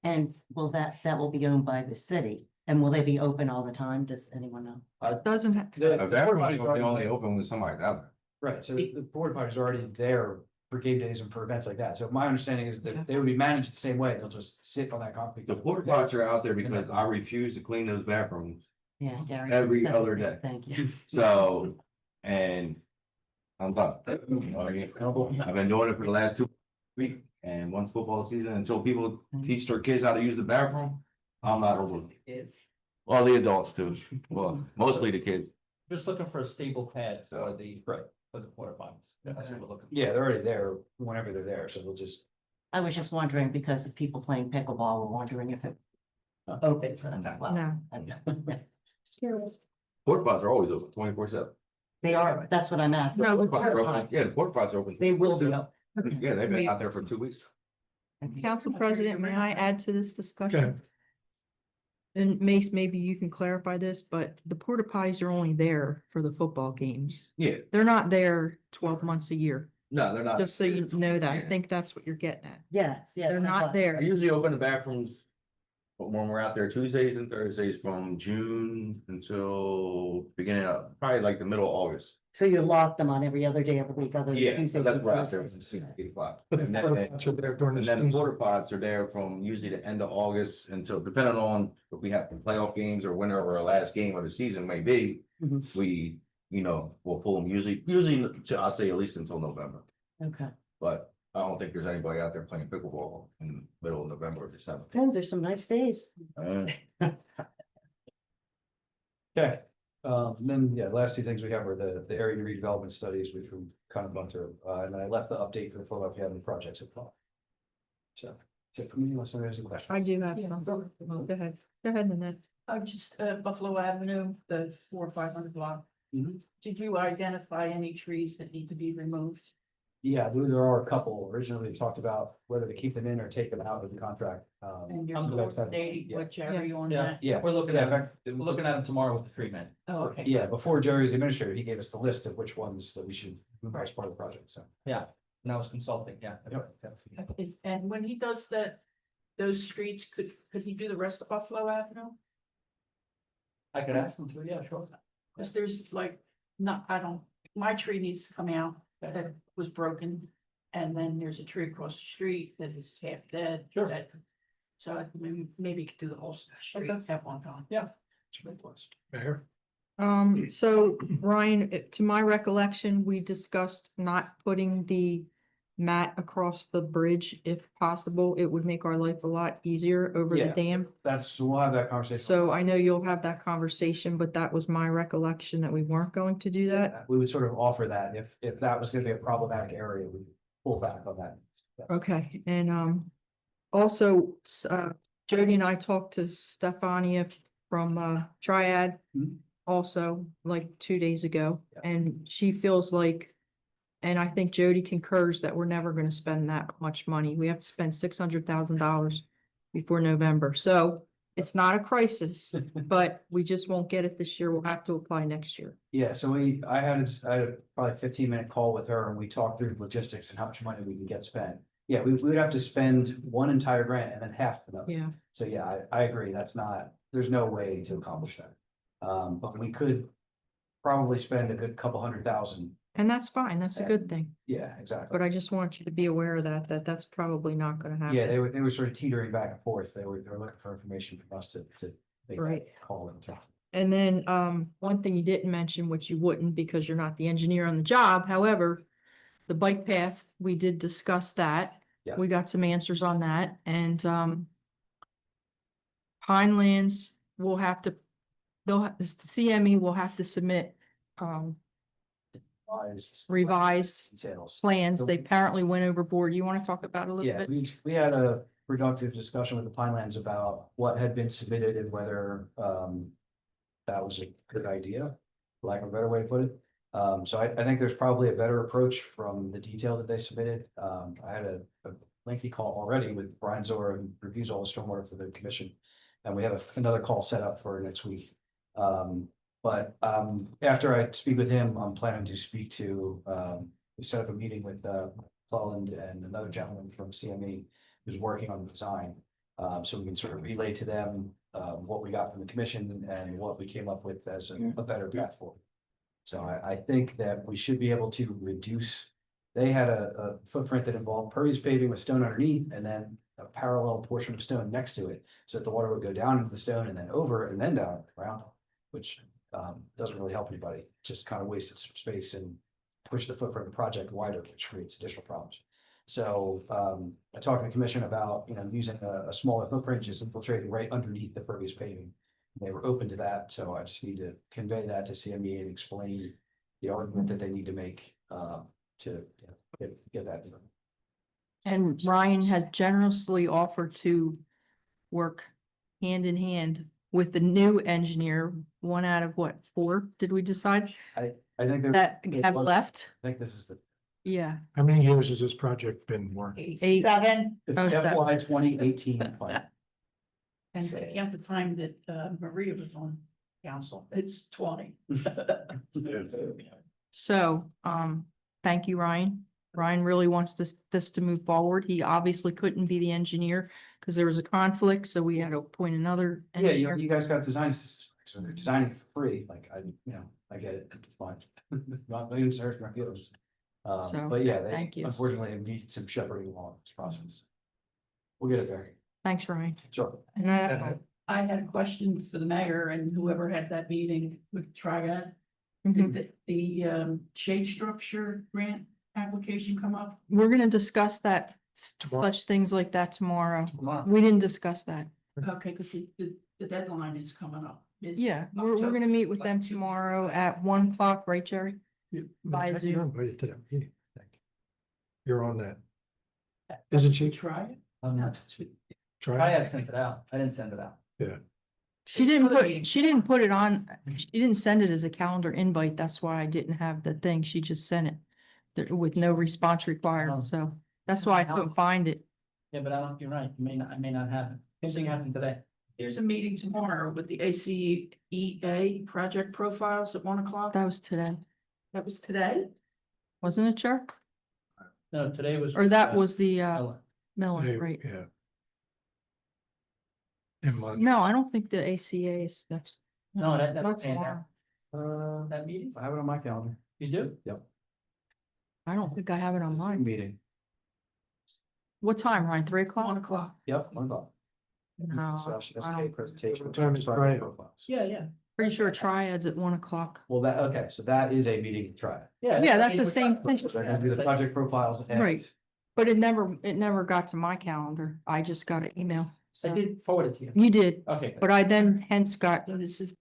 And will that will be owned by the city? And will they be open all the time? Does anyone know? Doesn't have. The Everybody's porta potties are only open when somebody's out there. Right, so the porta potties are already there for game days and for events like that. So my understanding is that they would be managed the same way. They'll just sit on that concrete. The porta potties are out there because I refuse to clean those bathrooms. Yeah, Gary. Every said the other same. day. Thank you. So, and I'm done. I've been doing it for the last 2 weeks, and once football season, until people teach their kids how to use the bathroom, I'm not over it. Well, the adults too, well, mostly the kids. Just looking for a stable pad for the porta potties. That's what we're looking for. Yeah, they're already there whenever they're there, so they'll just I was just wondering because of people playing pickleball, were wondering if it open for them as well. No. Porta pots are always open 24/7. They are, that's what I'm asking. No, Porta pots are open. Yeah, the porta pots are open. They will be 24/7. open. Yeah, they've been out there for 2 weeks. Council President, may I add to this Go discussion? ahead. And Mace, maybe you can clarify this, but the porta potties are only there for the football games. Yeah, They're not there 12 months a year, no, they're not. just so you know that. I think that's what you're getting at. Yes, yes. They're I not was. I there. usually open the bathrooms when we're out there Tuesdays and Thursdays from June until beginning of, probably like the middle of August. So you lock them on every other day of the week other than Yeah, Tuesdays that's and where out there Thursdays? from 6 to 8 o'clock. But the And then- porta pots are there during And the then the season. porta pots are there from usually the end of August until, depending on if we have the playoff games or whenever our last game of the season may be. Mhm. We, we'll pull them usually to, I'll say at least until November, Okay. but I don't think there's anybody out there playing pickleball in the middle of November or December. Depends, there's some nice days. Okay, then, yeah, last two things we have are the area redevelopment studies, which we kind of gone through, and then I left the update for the follow-up, if you have any projects at all. So, that's it for me, unless somebody has any questions. I do have Yeah. some. Go ahead. Go ahead, Nanette. Just Buffalo Avenue, the 400 or 500 block. Mhm. Did you identify any trees that need to be removed? Yeah, there are a couple. Originally, we talked about whether to keep them in or take them out of the contract. And you're I'm gonna- coordinating with Jerry on Yeah, that? Yeah, we're looking yeah, at, in fact, we're looking at them tomorrow with the tree man. Oh, okay. Yeah, before Jerry's administrator, he gave us the list of which ones that we should move as part of the project, so. Yeah, and I was consulting, yeah. Yep. And when he does that, those streets, could he do the rest of Buffalo Avenue? I could ask them to, yeah, sure. Cause there's like, my tree needs to come out that was broken. And then there's a tree across the street that is half dead. Sure. So maybe you could do the whole street Okay. at one time. Mayor? So Ryan, to my recollection, we discussed not putting the mat across the bridge if possible. It would make our life a lot easier over the Yeah. dam. We'll have that conversation. So I know you'll have that conversation, but that was my recollection that we weren't going to do that. We would sort of offer that if that was gonna be a problematic area, we pull back on that. Okay, and also, Jody and I talked to Stefania from Triad. Mhm. Also, like 2 days ago, Yeah. and she feels like. And I think Jody concurs that we're never gonna spend that much money. We have to spend $600,000 before November, so it's not a crisis, but we just won't get it this year. We'll have to apply next year. Yeah, so I had a probably 15-minute call with her and we talked through logistics and how much money we can get spent. Yeah, we would have to spend one entire grant and then half another. Yeah, So yeah, I agree. There's no way to accomplish that. But we could probably spend a good couple $100,000. and that's fine. That's a good thing. Yeah, exactly. But I just want you to be aware of that's probably not gonna happen. Yeah, they were sort of teetering back and forth. They were looking for information from us to make Right. that call. And then, one thing you didn't mention, which you wouldn't because you're not the engineer on the job, however, the bike path, we did discuss that. Yes. We got some answers on that and, Pinelands will have to, the CME will have to submit, revised Details. plans. So- They apparently went overboard. You want to talk about it a little Yeah, bit? we had a productive discussion with the Pinelands about what had been submitted and whether that was a good idea, for lack of a better way to put it. So I think there's probably a better approach from the detail that they submitted. I had a lengthy call already with Brian Zora, who reviews all the stormwater for the commission. And we have another call set up for next week. But after I speak with him, I'm planning to speak to, we set up a meeting with Cleland and another gentleman from CME who's working on the design. So we can sort of relay to them what we got from the commission and what we came up with as a better path forward. So I think that we should be able to reduce, they had a footprint that involved pervious paving with stone underneath and then a parallel portion of stone next to it. So that the water would go down into the stone and then over and then down around, which doesn't really help anybody, just kind of wasted some space and push the footprint of the project wider, which creates additional problems. So I talked to the commission about, using a smaller footprint, just infiltrating right underneath the pervious paving. They were open to that, so I just need to convey that to CME and explain the argument that they need to make to get that done. And Ryan has generously offered to work hand in hand with the new engineer, one out of what, 4, did we decide? I think there. That there's have one- left? I think this is the. Yeah. How many years has this project been working? 8. 7, Oh, that- FY 2018 plan. And count the time that Maria was on council, it's 20. So, thank you, Ryan. Ryan really wants this to move forward. He obviously couldn't be the engineer because there was a conflict, so we had to appoint another. Yeah, engineer. you guys got design systems, so they're designing for free, like, I get it, it's fine. Not me, sir, my feelings. So, But yeah, they thank you. unfortunately need some shepherding along this process. We'll get it there, Thanks, Ryan. sure. And I had a question for the mayor and whoever had that meeting with Triad. Mhm. Did the shade structure grant application come up? We're gonna discuss that, Tomorrow. such things like that tomorrow. Tomorrow. We didn't discuss that. Okay, because the deadline is coming up. Yeah, we're gonna meet with them tomorrow at 1 o'clock, right, Jerry? By Zoom. You're invited to that meeting. I think. You're on that. Isn't she? Try it. I Try. had sent it out, I didn't send it out. She It's didn't for the meeting. she didn't put it on, she didn't send it as a calendar invite. That's why I didn't have the thing. She just sent it with no response Oh. required. So that's why I couldn't find it. Yeah, but you're right, I may not have it, something happened today. There's a meeting tomorrow with the ACEA project profiles at 1 o'clock. That was today, That was today? wasn't it, Chuck? No, today was. Or that was the Ellen. Miller, Hey, right? Yeah. In London. No, I don't think the ACA is next. No, that- Not that's tomorrow. That meeting, I have it on my calendar. you do? Yep. I don't think I have it on mine. Meeting. What time, Ryan? 3 1 o'clock? o'clock. Yep, 1 o'clock. No, Slash I SK don't- presentation. What time is Project Friday? profiles. Yeah. pretty sure Triad's at 1 o'clock. Well, okay, so that is a meeting to try. Yeah, that's the same thing. So they're gonna do the project profiles. and- Right. But it never got to my calendar. I just got an email. I So did forward it to you. you did, Okay, good. but I then hence got So this is.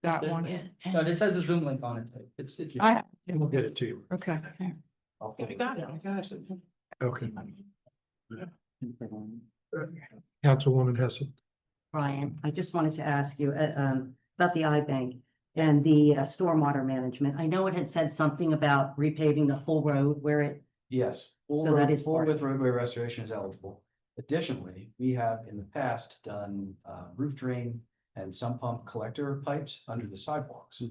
one. No, this has a Zoom link on it, it's. I, We'll get it to you. okay. I'll I got it, I got it. Okay. Councilwoman Hessen. Brian, I just wanted to ask you about the iBank and the stormwater management. I know it had said something about repaving the whole road where it, Yes. So that is Full part- width roadway restoration is eligible. Additionally, we have in the past done roof drain and sump pump collector pipes under the sidewalks.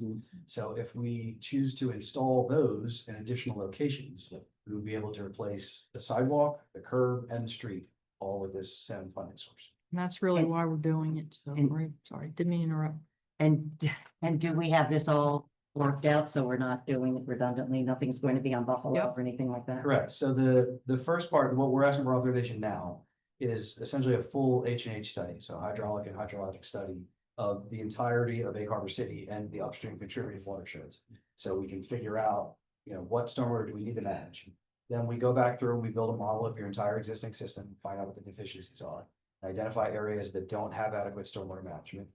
So if we choose to install those in additional locations, we would be able to replace the sidewalk, the curb and the street, all with this same funding source. And that's really And- why we're doing it. So, and- right, sorry, didn't mean to interrupt. and do we have this all worked out? So we're not doing it redundantly? Nothing's going to be on Buffalo Yep. or anything like that? Correct. So the first part, what we're asking for authorization now is essentially a full H&H study, so hydraulic and hydrologic study of the entirety of Egg Harbor City and the upstream contributing watersheds. So we can figure out, what stormwater do we need to manage? Then we go back through and we build a model of your entire existing system, find out what the deficiencies are, identify areas that don't have adequate stormwater management.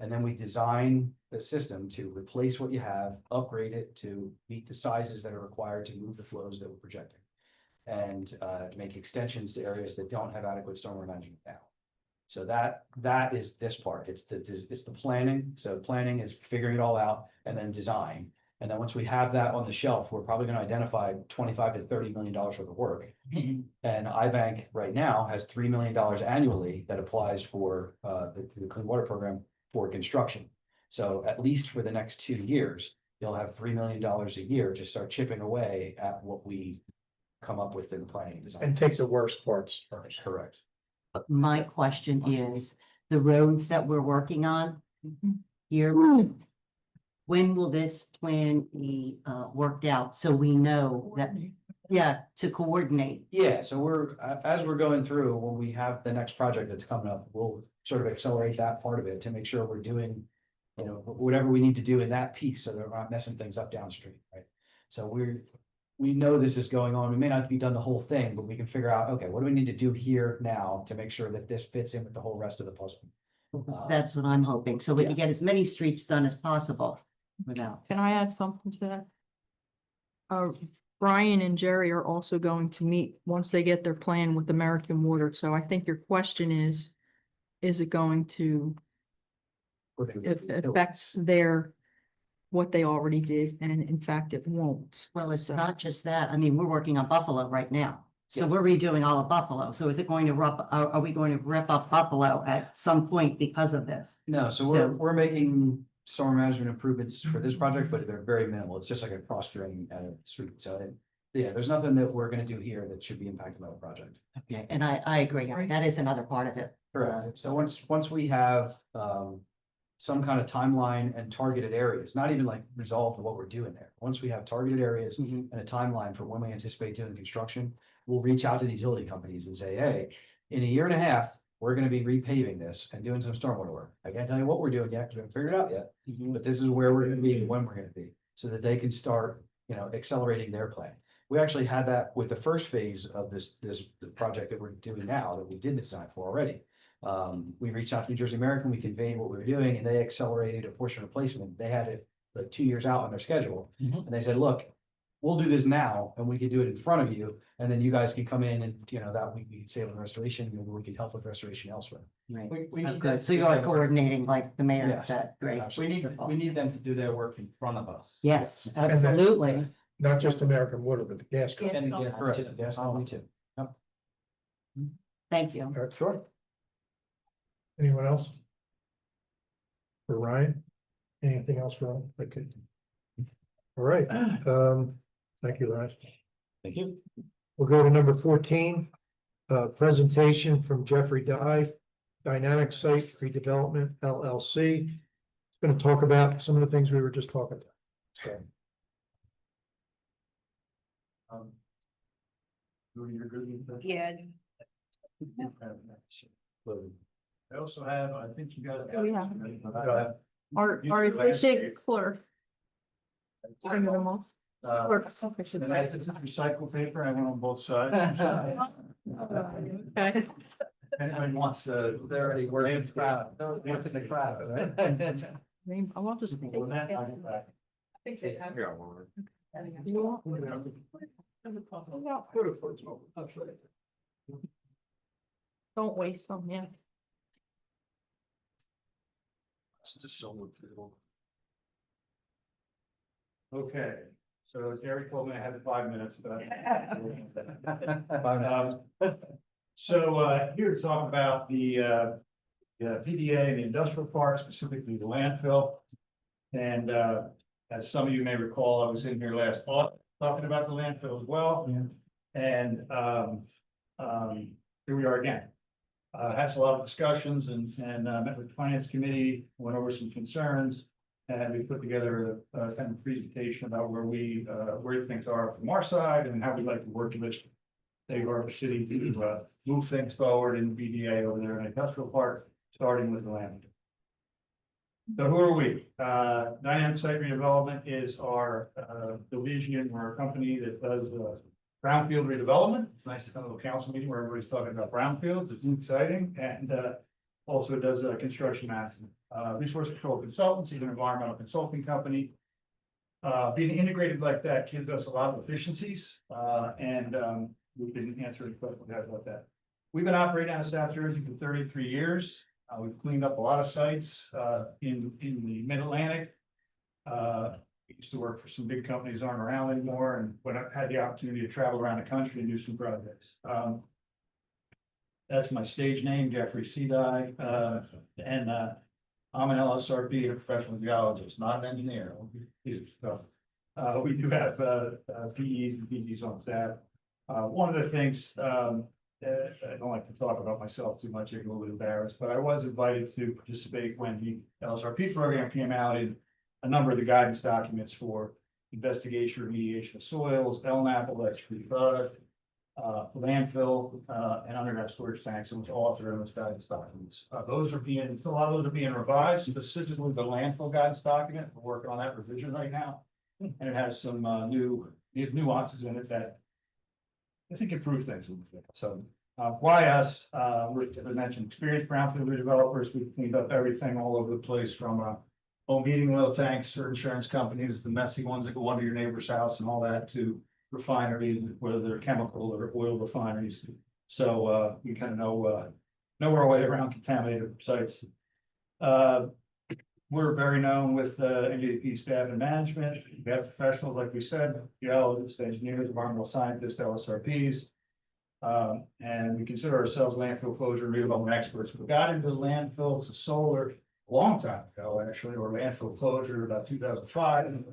And then we design the system to replace what you have, upgrade it to meet the sizes that are required to move the flows that we're projecting. And make extensions to areas that don't have adequate stormwater management now. So that is this part. It's the planning. So planning is figuring it all out and then design. And then once we have that on the shelf, we're probably gonna identify $25 to $30 million worth of work. And iBank right now has $3 million annually that applies for the Clean Water Program for construction. So at least for the next 2 years, you'll have $3 million a year to start chipping away at what we come up with in the planning and design. And take the worst parts first. Correct. My question is, the roads that we're working on here, when will this plan be worked out? So we know that, to coordinate. Yeah, so as we're going through, when we have the next project that's coming up, we'll sort of accelerate that part of it to make sure we're doing, whatever we need to do in that piece, so that we're not messing things up downstream, right? So we know this is going on. We may not be done the whole thing, but we can figure out, okay, what do we need to do here now to make sure that this fits in with the whole rest of the puzzle? That's what I'm hoping. So we can Yeah. get as many streets done as possible without. Can I add something to that? Brian and Jerry are also going to meet once they get their plan with American Water. So I think your question is it going to affect what they already did? And in fact, it won't. Well, it's So- not just that. I mean, we're working on Buffalo right now. So Yes. we're redoing all of Buffalo. So is it going to are we going to rip up Buffalo at some point because of this? No, so we're making storm management improvements for this project, but they're very minimal. It's just like a cross drain at a street. So yeah, there's nothing that we're gonna do here that should be impacted by the project. Okay, and I agree. That is another part of it. Correct. So once we have some kind of timeline and targeted areas, not even like resolved what we're doing there. Once we have targeted areas and a timeline for when we anticipate doing construction, we'll reach out to the utility companies and say, hey, in a year and a half, we're gonna be repaving this and doing some stormwater work. I can't tell you what we're doing yet, because we haven't figured it out yet, but this is where we're gonna be and when we're gonna be, so that they can start, accelerating their plan. We actually had that with the first phase of the project that we're doing now, that we did the design for already. We reached out to New Jersey American, we conveyed what we were doing, and they accelerated a portion of placement. They had it like 2 years out on their schedule. And they said, look, we'll do this now, and we could do it in front of you, and then you guys can come in and, that we could save on restoration, maybe we could help with restoration elsewhere. Right. We Oh, need good. that So to you do are their work. coordinating like the mayor Yes. said. Great. We need them to do their work in front of us. Yes, absolutely. Not just American Water, but the gas company. And again, Correct, yes, me too. Thank you. All right, sure. Anyone else? For Ryan? Anything else, Ryan? Okay. All right, thank you, Ryan. Thank you. We'll go to number 14. Presentation from Jeffrey Dynamic Site Redevelopment LLC. Going to talk about some of the things we were just talking about. So, Yeah. I also have, I think you got. Oh, yeah. Our efficient clerk. Bring them off. Clerk, so I should say. This is recycled paper, I went on both sides. Okay. Anyone wants, They're already working in the crowd. What's in the crowd, right? Name, I'll just take that. I think they have. You want- Don't waste them, yeah. Okay, so Jerry told me I had 5 minutes, but. So here to talk about the PDA and the industrial park, specifically the landfill. And as some of you may recall, I was in here last fall talking about the landfill as well. And here we are again. Had a lot of discussions and met with the finance committee, went over some concerns. And we put together a kind of presentation about where things are from our side and how we'd like to work with State Harbor City to move things forward in BDA over there in industrial park, starting with the land. So who are we? Dynamic Site Redevelopment is our division or a company that does brownfield redevelopment. It's nice to come to a council meeting where everybody's talking about brownfields. It's exciting, and also does construction management. Resource Control Consultants, an environmental consulting company. Being integrated like that gives us a lot of efficiencies, and we can answer any questions you guys about that. We've been operating out of South Jersey for 33 years. We've cleaned up a lot of sites in the Mid-Atlantic. We used to work for some big companies aren't around anymore, and when I had the opportunity to travel around the country and do some projects. That's my stage name, Jeffrey Sedai, and I'm an LSRP, a professional geologist, not an engineer. We do have PEs and PGs on staff. One of the things, I don't like to talk about myself too much, I get a little bit embarrassed, but I was invited to participate when the LSRP program came out in a number of the guidance documents for investigation, remediation of soils, LNAP, that's free product, landfill, and underground storage tanks, and was authored in those guidance documents. A lot of those are being revised, specifically the landfill guidance document. We're working on that revision right now. And it has some new nuances in it that I think improve things a little bit. So why us? As I mentioned, experienced brownfield redevelopers. We've cleaned up everything all over the place from heating oil tanks for insurance companies, the messy ones that go under your neighbor's house and all that, to refineries, whether they're chemical or oil refineries. So we kind of know our way around contaminated sites. We're very known with NJDP staff and management. We have professionals, like we said, geologists, engineers, environmental scientists, LSRPs. And we consider ourselves landfill closure and redevelopment experts. We got into landfills of solar a long time ago, actually, or landfill closure about 2005.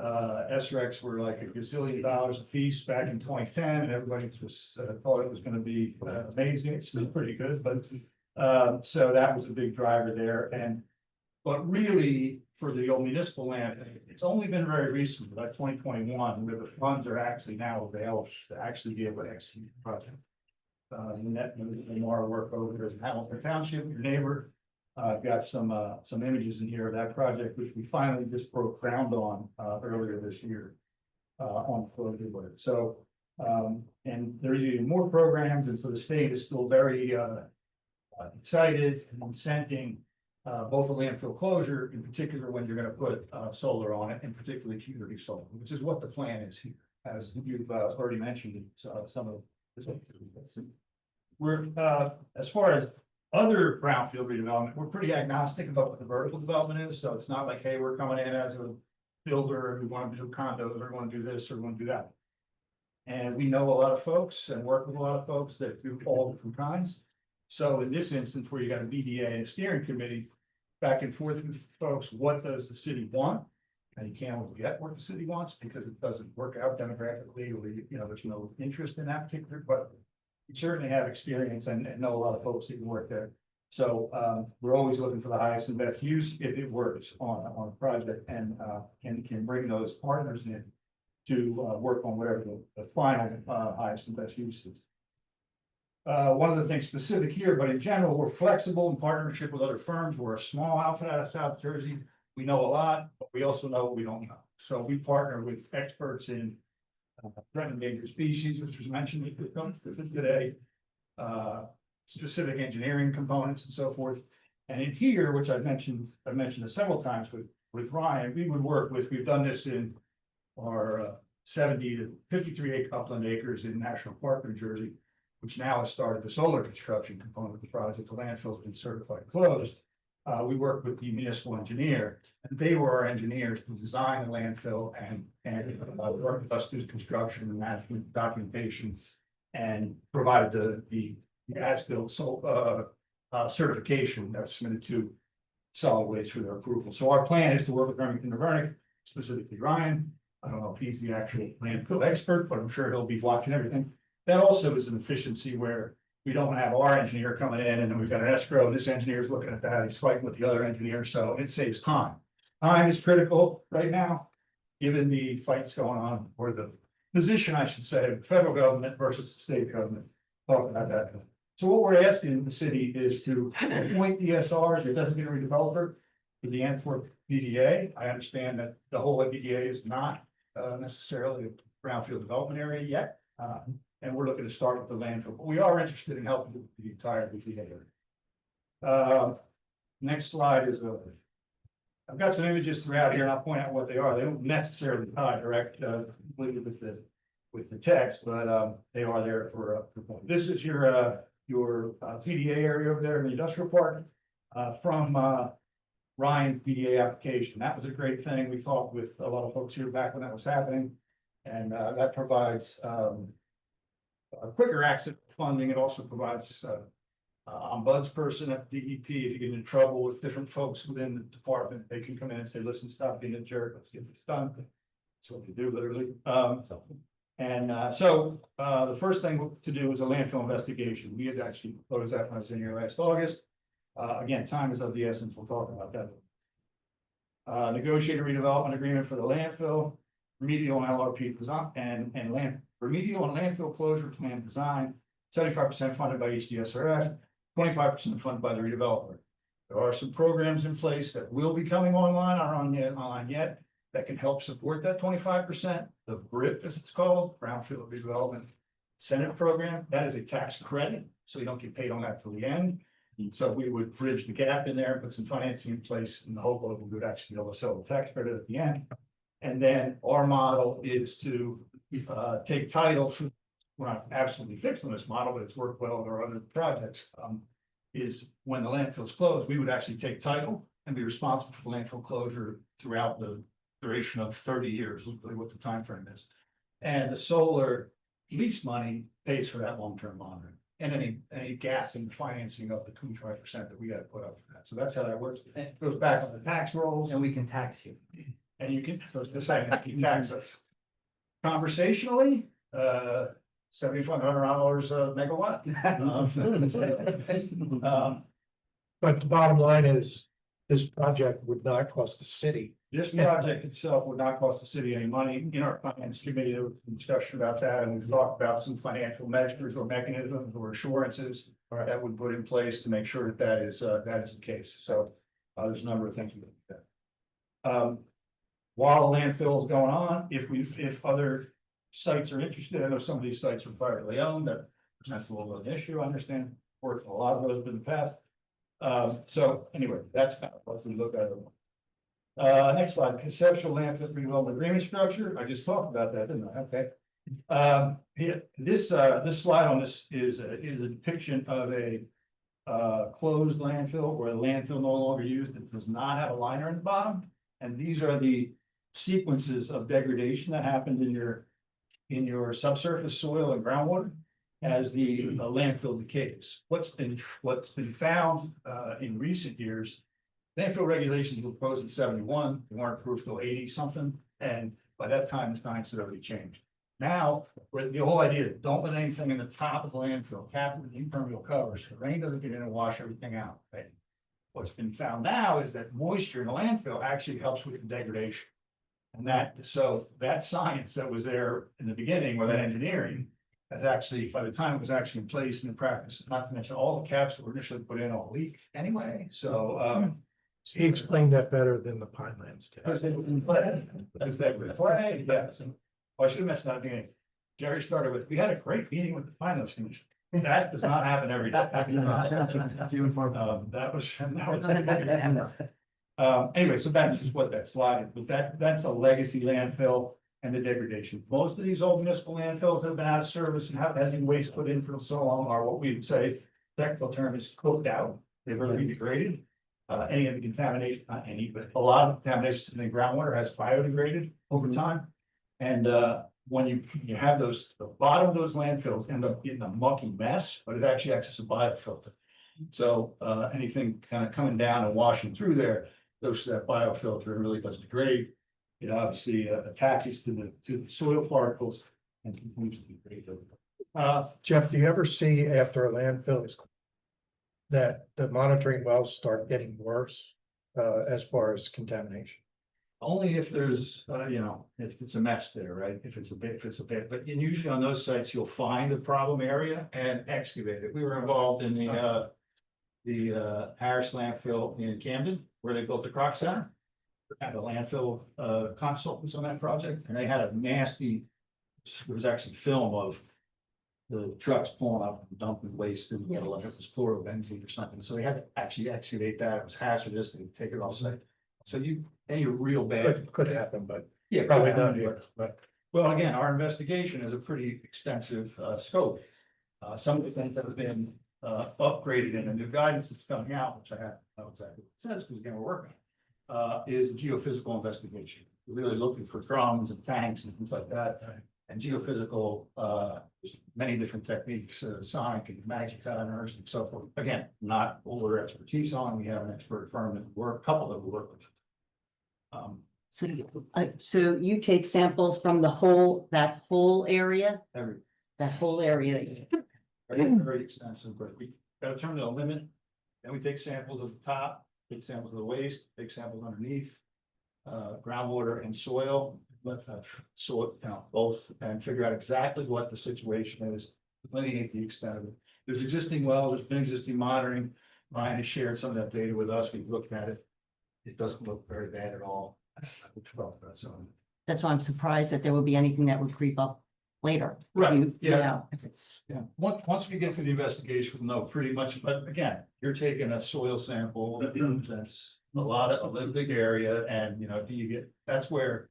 SRECs were like $1 gazillion a piece back in 2010, and everybody just thought it was going to be amazing. It's still pretty good, but so that was a big driver there. But really, for the old municipal land, it's only been very recent, like 2021, where the funds are actually now available to actually be able to execute the project. Net more work over there in Hamilton Township, your neighbor. I've got some images in here of that project, which we finally just broke ground on earlier this year on Florida. So, and there are even more programs, and so the state is still very excited and incenting both the landfill closure, in particular when you're going to put solar on it, and particularly community solar, which is what the plan is here, as you've already mentioned. Some of this. We're as far as other brownfield redevelopment, we're pretty agnostic about what the vertical development is. So it's not like, hey, we're coming in as a builder, we want to do condos, or we want to do this, or we want to do that. And we know a lot of folks and work with a lot of folks that do all different kinds. So in this instance, where you got a BDA and a steering committee back and forth with folks, what does the city want? And you can't always get what the city wants because it doesn't work out demographically, or there's no interest in that particular, but we certainly have experience and know a lot of folks that can work there. So we're always looking for the highest and best use if it works on a project, and can bring those partners in to work on whatever the final highest and best use is. One of the things specific here, but in general, we're flexible in partnership with other firms. We're a small outfit out of South Jersey. We know a lot, but we also know what we don't know. So we partner with experts in threatened endangered species, which was mentioned today, specific engineering components and so forth. And in here, which I've mentioned it several times with Ryan, we would work with, we've done this in our 70 to 53 acre upland acres in National Park, New Jersey, which now has started the solar construction component of the project. The landfill's been certified closed. We worked with the municipal engineer, and they were our engineers to design the landfill and work with us through construction and management documentation, and provided the as-built certification that's submitted to solid waste for their approval. So our plan is to work with Remington Vernick, specifically Ryan. I don't know if he's the actual landfill expert, but I'm sure he'll be watching everything. That also is an efficiency where we don't have our engineer coming in and then we've got an escrow, and this engineer is looking at that, he's fighting with the other engineer, so it saves time. Time is critical right now, given the fights going on, or the position, I should say, of the federal government versus the state government, talking about that. So what we're asking the city is to appoint DSRs, or designated redeveloper, for the Antwerp BDA. I understand that the whole BDA is not necessarily a brownfield development area yet. And we're looking to start with the landfill, but we are interested in helping with the entire BDA area. Next slide is I've got some images throughout here, and I'll point out what they are. They don't necessarily tie direct with the text, but they are there for this is your PDA area over there in the industrial park from Ryan's PDA application. That was a great thing. We talked with a lot of folks here back when that was happening, and that provides a quicker access to funding. It also provides ombudsperson at DEP. If you get into trouble with different folks within the department, they can come in and say, listen, stop being a jerk, let's get this done. That's what we do, literally. So the first thing to do is a landfill investigation. We had actually closed that when I was in here last August. Again, time is of the essence. We'll talk about that. Negotiate a redevelopment agreement for the landfill, remedial and LRP design, and remedial and landfill closure plan design, 75% funded by each DSRF, 25% funded by the redeveloper. There are some programs in place that will be coming online, aren't online yet, that can help support that 25%. The BRIP, as it's called, Brownfield Redevelopment Incentive Program, that is a tax credit, so you don't get paid on that till the end. And so we would bridge the gap in there, put some financing in place in the hope of we would actually be able to sell the tax credit at the end. And then our model is to take title. We're not absolutely fixed on this model, but it's worked well with our other projects. Is when the landfill's closed, we would actually take title and be responsible for landfill closure throughout the duration of 30 years, is really what the time frame is. And the solar lease money pays for that long-term monitoring and any gap in the financing of the 25% that we got to put up for that. So that's how that works. It goes back on the tax rolls. And we can tax you. And you can, so it's the same, you can tax us. Conversationally, $7,500 a megawatt. But the bottom line is, this project would not cost the city. This project itself would not cost the city any money. In our finance committee, there was some discussion about that, and we've talked about some financial measures or mechanisms or assurances that would put in place to make sure that that is the case. So there's a number of things we look at. While the landfill is going on, if other sites are interested, I know some of these sites are privately owned, that's a little bit of an issue, I understand, worked a lot of those in the past. So anyway, that's kind of what we look at. Next slide, conceptual landfill redevelopment agreement structure. I just talked about that, didn't I? Okay. This slide on this is a depiction of a closed landfill where the landfill no longer used. It does not have a liner in the bottom. And these are the sequences of degradation that happened in your subsurface soil and groundwater as the landfill decays. What's been found in recent years, landfill regulations were proposed in 71, they weren't approved till 80 something, and by that time, the science had already changed. Now, the whole idea, don't let anything in the top of the landfill, cap it with impermeable covers, so rain doesn't get in and wash everything out, right? What's been found now is that moisture in the landfill actually helps with the degradation. And that science that was there in the beginning, or that engineering, has actually, by the time it was actually in place and in practice, not to mention all the caps that were initially put in all leak anyway, so. He explained that better than the Pinelands did. Because they were in play, because they were in play, yes. Well, I should have mentioned that at the beginning. Jerry started with, we had a great meeting with the Finance Commission. That does not happen every day. That was. Anyway, so that's just what that slide is, but that's a legacy landfill and the degradation. Most of these old municipal landfills that have been out of service and have had waste put in for so long are what we would say, technical term is cooked out. They've already degraded. Any of the contamination, not any, but a lot of contamination in the groundwater has biodegraded over time. And when you have those, the bottom of those landfills end up getting a mucky mess, but it actually acts as a biofilter. So anything kind of coming down and washing through there, goes to that biofilter and really does degrade. It obviously attaches to the soil particles and continues to degrade. Jeff, do you ever see after a landfill is that the monitoring wells start getting worse as far as contamination? Only if there's, if it's a mess there, right? If it's a bit, but usually on those sites, you'll find a problem area and excavate it. We were involved in the Harris landfill in Camden, where they built the Croc Center. Had the landfill consultants on that project, and they had a nasty, there was actually film of the trucks pulling up and dumping waste in the middle, like it was chlorobenzene or something. So they had to actually excavate that. It was hazardous. They take it off site. So any real bad. Could happen, but Yeah, probably probably not not here. here, but, well, again, our investigation is a pretty extensive scope. Some of the things that have been upgraded in the new guidance that's coming out, which I have, know exactly what it says, because again, we're working. Is geophysical investigation. We're really looking for drums and tanks and things like that. And geophysical, there's many different techniques, sonic and magic counters and so forth. Again, not all their expertise on, we have an expert firm that a couple that we work with. So you take samples from that whole area, Every, that whole area that you. very extensive, but we gotta turn to the limit. Then we take samples of the top, take samples of the waste, take samples underneath. Groundwater and soil, let that soil, both, and figure out exactly what the situation is. Delineate the extent of it. There's existing wells, there's been existing monitoring. Ryan has shared some of that data with us. We've looked at it. It doesn't look very bad at all. That's why I'm surprised that there would be anything that would creep up later. Right, You yeah. know, if it's. Yeah, once we get to the investigation, we'll know pretty much, but again, you're taking a soil sample that represents a little big area, and you know, that's where.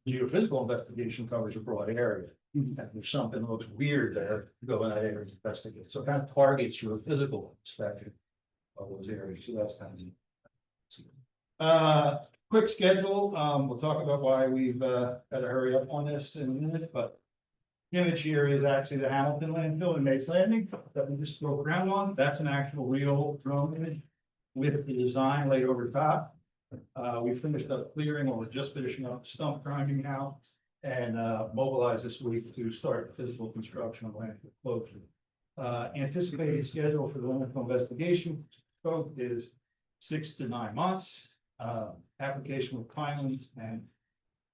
Geophysical investigation covers a broad area, and if something looks weird there, go in that area and investigate, so it kind of targets your physical inspection of those areas, so that's kind of. Quick schedule, we'll talk about why we've, had to hurry up on this in a minute, but. Image here is actually the Hamilton landfill in Mace Landing that we just drove around on. That's an actual real drone image with the design laid over the top. We finished up clearing, or we're just finishing up stump grinding now, and mobilized this week to start physical construction of landfill closure. Anticipated schedule for the landfill investigation scope is 6 to 9 months. Application with Pinelands and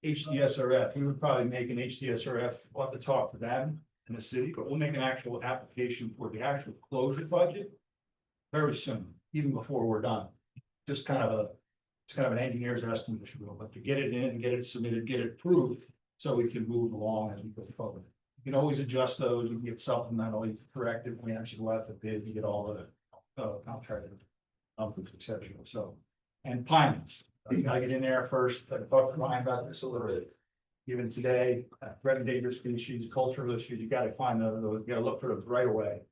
HDSRF, we would probably make an HDSRF, we'll have to talk to them in the city, but we'll make an actual application for the actual closure budget. Very soon, even before we're done, just kind of it's kind of an engineer's estimate, if you will, but to get it in, get it submitted, get it approved. So we can move along as we go forward. You can always adjust those, you can get supplementally corrected, we actually go out to bid, you get all the contracted numbers, et cetera, so. And Pinelands. You gotta get in there first, I talked to Ryan about this a little bit. Even today, threat endangered species, cultural issues, you gotta find those, you gotta look for those right away.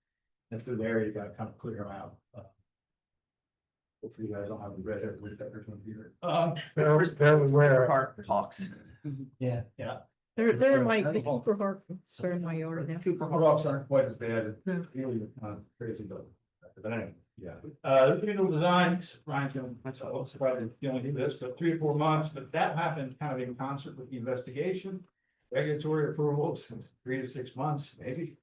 If they're there, you gotta kind of clear them out. Hopefully you guys don't have to read it with that here. They're aware. Park talks. Yeah. Yeah. They're in my, the Cooper Park, they're in my yard now. Cooper Hawks aren't quite as bad, No. really, crazy though. But anyway, yeah. Individual designs, Ryan's gonna, that's probably dealing with this, but 3 to 4 months, but that happened kind of in concert with the investigation. Regulatory approvals, 3 to 6 months, maybe.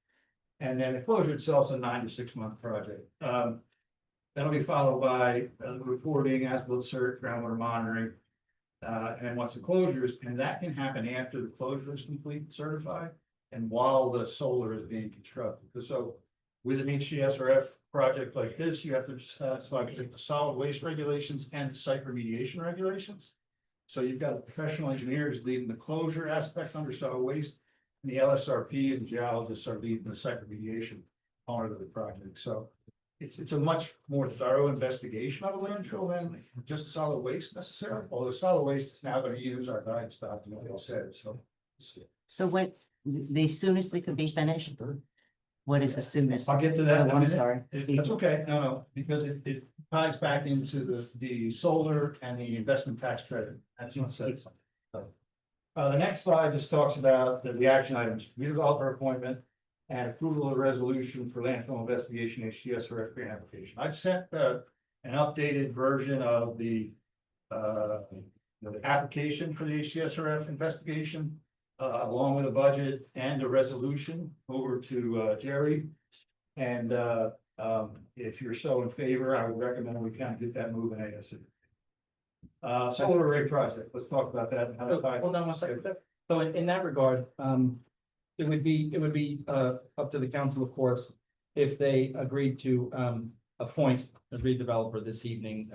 And then the closure itself is a 9 to 6 month project. That'll be followed by reporting, as-built cert, groundwater monitoring. And once the closures, and that can happen after the closure is complete and certified, and while the solar is being constructed. So with an HCSRF project like this, you have to satisfy the solid waste regulations and site remediation regulations. So you've got professional engineers leading the closure aspect under solid waste, and the LSRPs and geologists are leading the site remediation part of the project. So it's a much more thorough investigation of a landfill than just solid waste necessarily, although solid waste is now going to use our guidance document, like I said, so. So when, the soonest it could be finished? What is the soonest? I'll get to that in a I'm minute. sorry. That's okay, no, because it ties back into the solar and the investment tax credit. That's what it says. The next slide just talks about the action items, redeveloper appointment and approval of resolution for landfill investigation HCSRF grant application. I sent an updated version of the application for the HCSRF investigation along with a budget and a resolution over to Jerry. And if you're so in favor, I would recommend we kind of get that moving ASAP. Solar array project, let's talk about that. Hold on one second. So in that regard, it would be up to the council, of course, if they agreed to appoint a redeveloper this evening,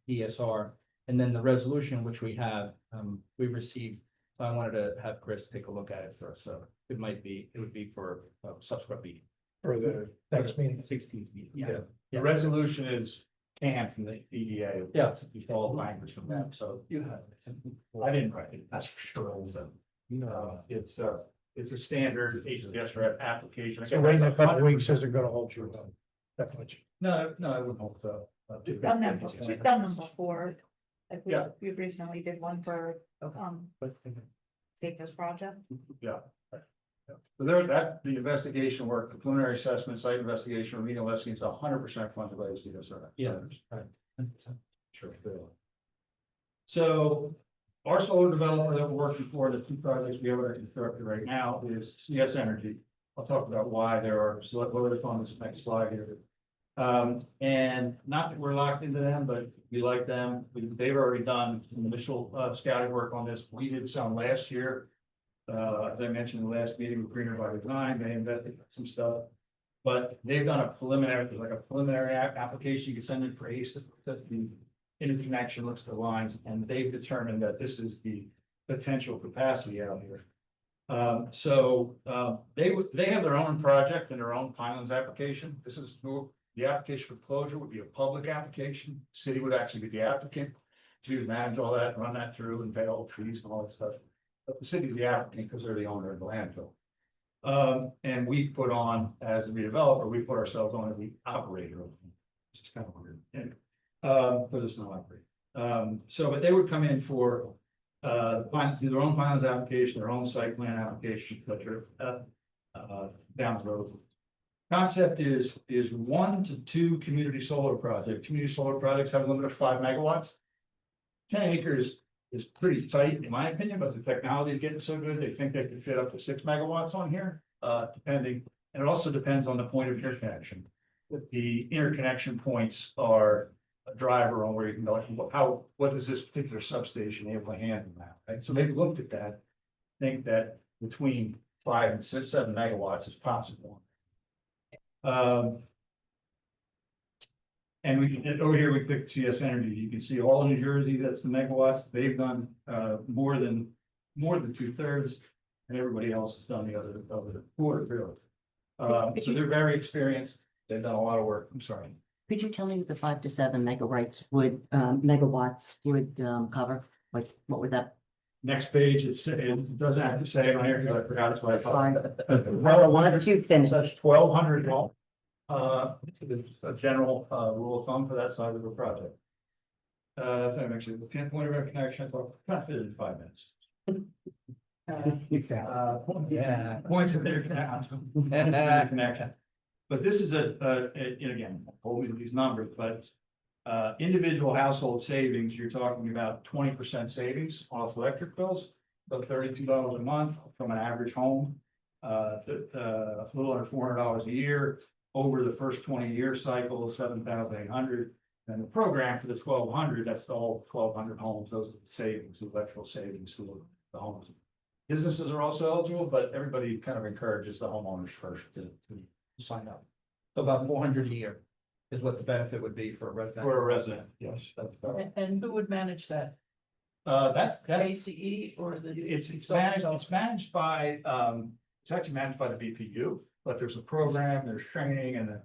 DSR. And then the resolution which we have, we received, so I wanted to have Chris take a look at it first, so it would be for subsequent meeting. For the next meeting. 16th meeting, Yeah, yeah. the resolution is canned from the EDA. Yeah. It's all language from them, so You have it. I didn't write it, that's for sure, so. It's a standard HCSRF application. So waiting a couple weeks isn't gonna hold you up that much. No, I wouldn't hope so. We've done them before. Like Yeah. we recently did one for, Safest project. Yeah. So the investigation work, the preliminary assessment, site investigation, remedial investigation is 100% funded by HCSRF. Yeah. Sure. So our solar developer that we're working for, the 2 projects we have under construction right now is CS Energy. I'll talk about why there are, so what it's on this next slide here. And not that we're locked into them, but we like them. They've already done some initial scouting work on this. We did some last year. As I mentioned in the last meeting with Greener by Design, they invested some stuff. But they've done a preliminary application. You can send it for ACE, that the interconnection looks at the lines, and they've determined that this is the potential capacity out here. They have their own project and their own Pinelands application. The application for closure would be a public application. City would actually be the applicant. We would manage all that, run that through and pay all the fees and all that stuff. But the city's the applicant because they're the owner of the landfill. And we put on, as the developer, we put ourselves on as the operator. Which is kind of weird. Because it's not operating. But they would come in for do their own Pinelands application, their own site plan application, et cetera, down the road. Concept is 1 to 2 community solar projects. Community solar projects have a limit of 5 megawatts. 10 acres is pretty tight, in my opinion, but the technology is getting so good, they think they can fit up to 6 megawatts on here, depending, and it also depends on the point of interconnection. The interconnection points are a driver on where you can go, what is this particular substation able to handle now, right? So they've looked at that, think that between 5 and 7 megawatts is possible. And we can, over here, we picked CS Energy. You can see all in New Jersey, that's the megawatts. They've done more than 2/3, and everybody else has done the other quarter, really. So they're very experienced. They've done a lot of work. I'm sorry. Could you tell me what the 5 to 7 megawatts would cover? Like, what would that? Next page, it doesn't have to say it on here because I forgot it's what I That's fine. thought. Well, why don't you finish? That's 1,200 volt. It's a general rule of thumb for that side of the project. So actually, the pinpoint of our connection, I'm trying to fit it in 5 minutes. Yeah, points of connection. But this is again, hold these numbers, but individual household savings, you're talking about 20% savings on electric bills, about $32 a month from an average home. A little under $400 a year over the first 20-year cycle, 7,800. And the program for the 1,200, that's all 1,200 homes. Those are the savings, the electrical savings for the homes. Businesses are also eligible, but everybody kind of encourages the homeowners first to sign up. So about 400 a year is what the benefit would be for a resident. For a resident, yes. And who would manage that? That's ACE or the? it's managed by it's actually managed by the BPU, but there's a program, there's training, and the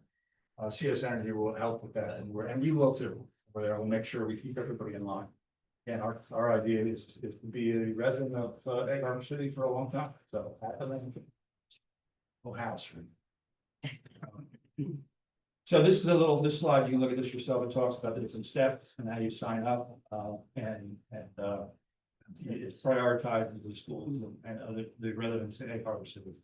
CS Energy will help with that, and we will too. Where we'll make sure we keep everybody in line. And our idea is to be a resident of Egg Harbor City for a long time, so house. So this is this slide, you can look at this yourself. It talks about the different steps and how you sign up, and it prioritizes the schools and the residents in Egg Harbor City.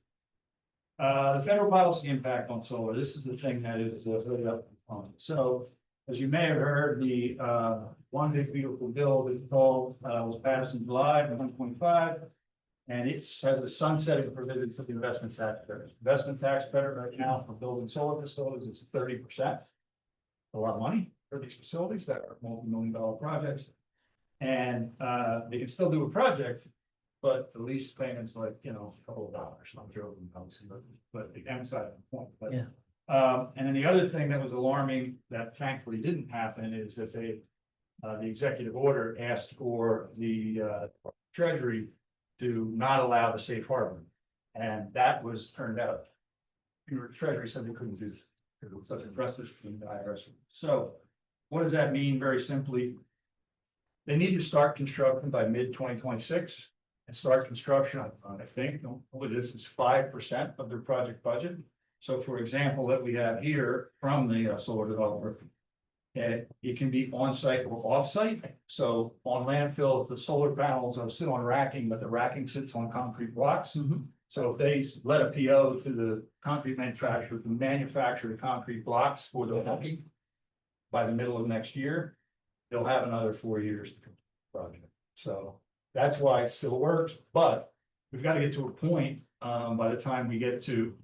The federal policy impact on solar. This is the thing that is really up on. So, as you may have heard, the One Big Beautiful Bill was passed in July of 2025. And it has a sunsetting provision for the investment tax credit. Investment tax credit right now for building solar facilities is 30%. A lot of money for these facilities that are multi-million-dollar projects. And they can still do a project, but the lease payments like, a couple of dollars. I'm joking, obviously, but the emphasize the point. But, and then the other thing that was alarming that thankfully didn't happen is that the executive order asked for the Treasury to not allow the safe harbor. And that was turned out. The Treasury said they couldn't do this because it was such a precedent between the IRS. So what does that mean? Very simply, they need to start construction by mid-2026 and start construction, I think, what it is 5% of their project budget. So for example, that we have here from the solar developer, it can be on-site or off-site. So on landfills, the solar panels are sit on racking, but the racking sits on concrete blocks. So if they let a PO to the concrete manufacturer to manufacture the concrete blocks for the racking by the middle of next year, they'll have another 4 years to complete the project. So that's why it still works, but we've got to get to a point by the time we get to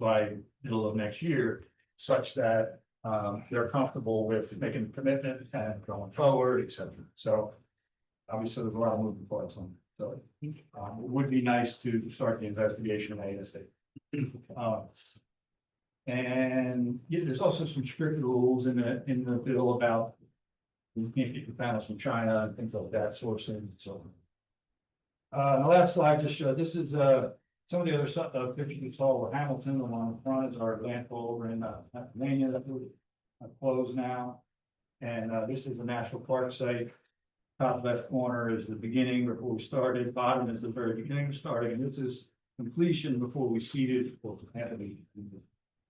middle of next year, such that they're comfortable with making the commitment and going forward, et cetera. So obviously there's a lot of moving parts on it. So it would be nice to start the investigation of ASA. And there's also some strict rules in the bill about you can't get the panels from China and things like that, sourcing and so on. The last slide just showed this is Some of the other stuff, pictures you saw with Hamilton, the one in front is our landfill over in, Pennsylvania, that will closed now. And, this is a national park site. Top left corner is the beginning before we started, bottom is the very beginning of starting, and this is completion before we seeded, or had to be.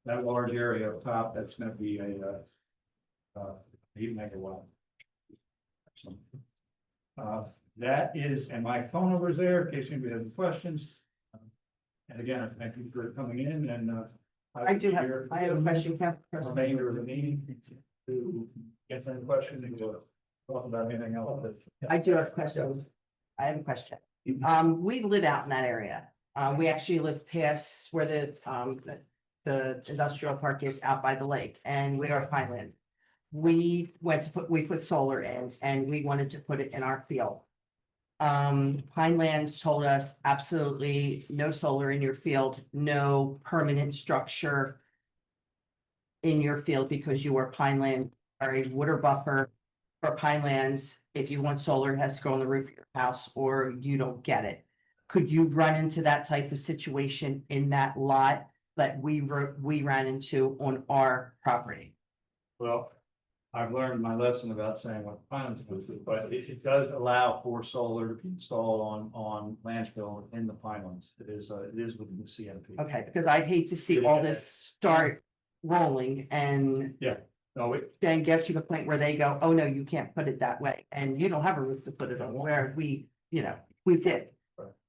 That large area up top, that's gonna be a, 8 megawatt. So, that is, and my phone number is there in case anybody has any questions. And again, I thank you for coming in and, I have a question, Council President. remainder of the meeting to get any questions and to talk about anything else. I do have questions. I have a question. We live out in that area. We actually live past where the industrial park is out by the lake, and we are Pineland. We put solar in and we wanted to put it in our field. Pinelands told us absolutely no solar in your field, no permanent structure in your field because you are Pineland, are a water buffer for Pinelands. If you want solar, it has to go on the roof of your house or you don't get it. Could you run into that type of situation in that lot that we ran into on our property? Well, I've learned my lesson about saying what Pinelands goes through, but it does allow for solar to be installed on landfill in the Pinelands. It is within the CMP. Okay, because I'd hate to see all this start rolling and No, then get to the point where they go, oh, no, you can't put it that way. And you don't have a roof to put it on where we did.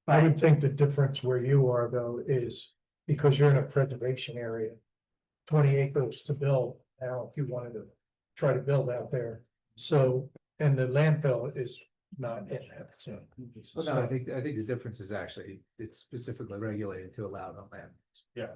I would think the difference where you are though is because you're in a preservation area. 20 acres to build now, if you wanted to try to build out there. So, and the landfill is not in that, so. Well, no, I think the difference is actually, it's specifically regulated to allow it on land. yeah.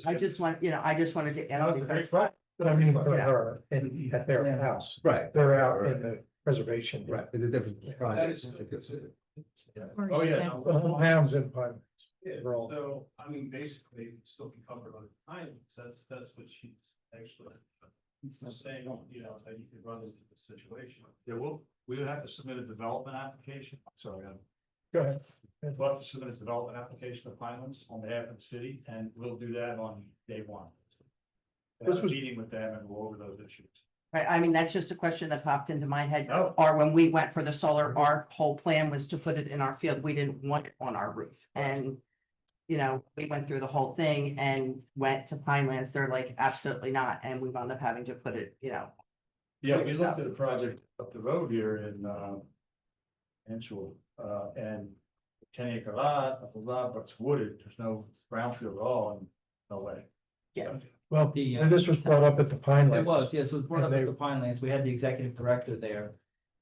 I just wanted to add because But I mean, for her, and at their house, Right. they're out in the preservation. Right, but the difference. between projects is that Oh, yeah. no. The whole town's in Pine. Yeah, We're all- so, I mean, basically, it's still be covered under Pinelands, that's what she's actually. It's not saying, you know, that you could run into the situation. Yeah, we would have to submit a development application. Sorry, Go ahead. we'll have to submit a development application to Pinelands on behalf of the city, and we'll do that on day one. This Have a was- meeting with them and go over those issues. right, I mean, that's just a question that popped into my head. No. Or when we went for the solar, our whole plan was to put it in our field. We didn't want it on our roof. And we went through the whole thing and went to Pinelands. They're like, absolutely not. And we wound up having to put it, Yeah, we looked at a project up the road here in Anshul, and 10 acre lot, but it's wooded, there's no brownfield at all, and no way. Yeah. Well, The, and this was brought up at the Pinelands. It was, yes, it was brought up And at the Pinelands. We had the executive director there.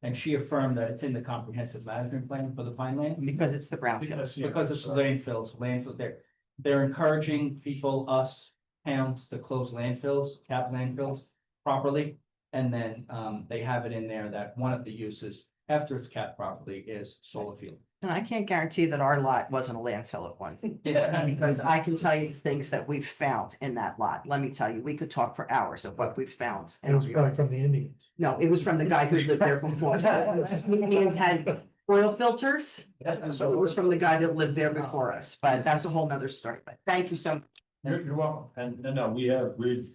And she affirmed that it's in the comprehensive management plan for the Pinelands. because it's the brownfield. Because it's landfills, they're encouraging people, us, towns to close landfills, cap landfills properly. And then, they have it in there that one of the uses after it's capped properly is solar field. And I can't guarantee that our lot wasn't a landfill at once. Yeah. Because I can tell you things that we've found in that lot. Let me tell you, we could talk for hours of what we've found. It was probably from the Indians. No, it was from the guy who lived there before. The Indians had oil filters. So it was from the guy that lived there before us, but that's a whole nother story. But thank you so much. You're welcome, and no, the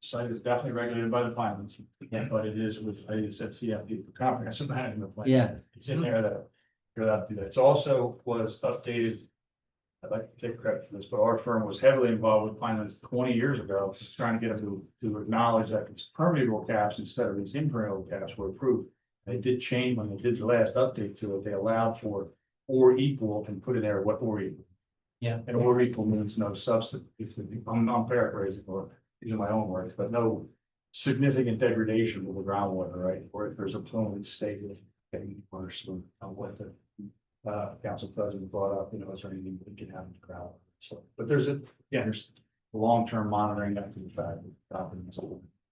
site is definitely regulated by the Pinelands, but it is with, I said, CFP, comprehensive management plan. Yeah. It's in there that you're allowed to do that. It's also was updated. I'd like to take credit for this, but our firm was heavily involved with Pinelands 20 years ago, just trying to get them to acknowledge that these permeable caps instead of these impermeable caps were approved. They did change when they did the last update to it. They allowed for or equal and put in there what or equal. Yeah. And or equal means no substance. I'm paraphrasing or using my own words, but no significant degradation of the groundwater, right? Or if there's a plume, it's stable, getting worse than what the council president brought up, is there anything that can happen to ground? So, but there's there's long-term monitoring after the fact.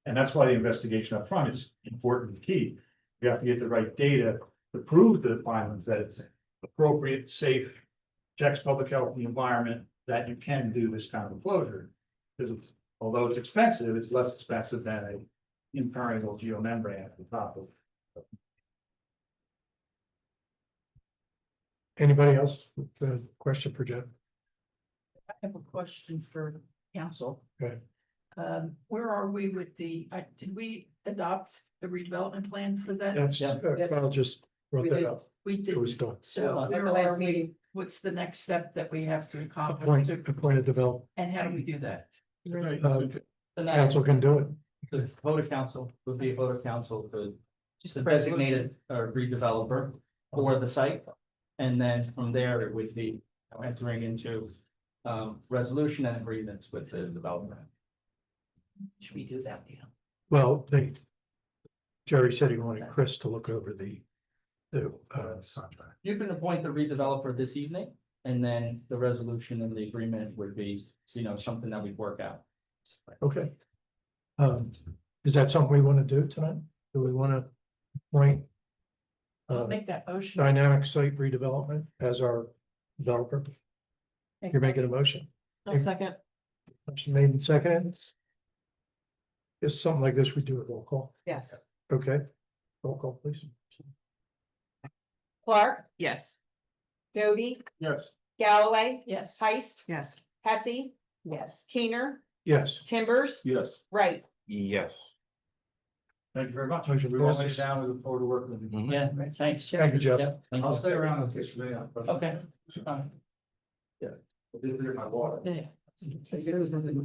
And that's why the investigation up front is important and key. You have to get the right data to prove to the Pinelands that it's appropriate, safe, checks public health and the environment, that you can do this kind of closure. Because although it's expensive, it's less expensive than a impermeable geomembrane at the top of. Anybody else with a question for Jeff? I have a question for council. Okay. Where are we with did we adopt the redevelopment plan for that? That's, Yeah. I'll just brought We that did. up. We It did. was done. So At the where last are we? meeting. What's the next step that we have to accomplish? Appointed develop, And how do we do that? The next- council can do it. The vote of council would be a vote of council to Just the a resolution. designated redeveloper for the site. And then from there, it would be entering into resolution and agreements with the developer. Should we do that? Yeah. Well, Jerry said he wanted Chris to look over the contract. You can appoint the redeveloper this evening, and then the resolution and the agreement would be, something that we'd work out. Okay. Is that something we want to do tonight? Do we want to appoint I'll make that motion. Dynamic Site Redevelopment as our developer? You're making a motion. No second. Motion made and seconded. Just something like this, we do a roll call. Yes. Okay. Roll call, please. Clark, Yes. Dovey, Yes. Galloway, Yes. Heist, Yes. Hesse, Yes. Keener, Yes. Timbers, Yes. Wright. Yes. Thank you very much. Motion We will lay passes. it down, we look forward to working with you. Yeah, thanks. Thank you, Jeff. Yep, thank I'll you. stay around in case you may. Okay. My water.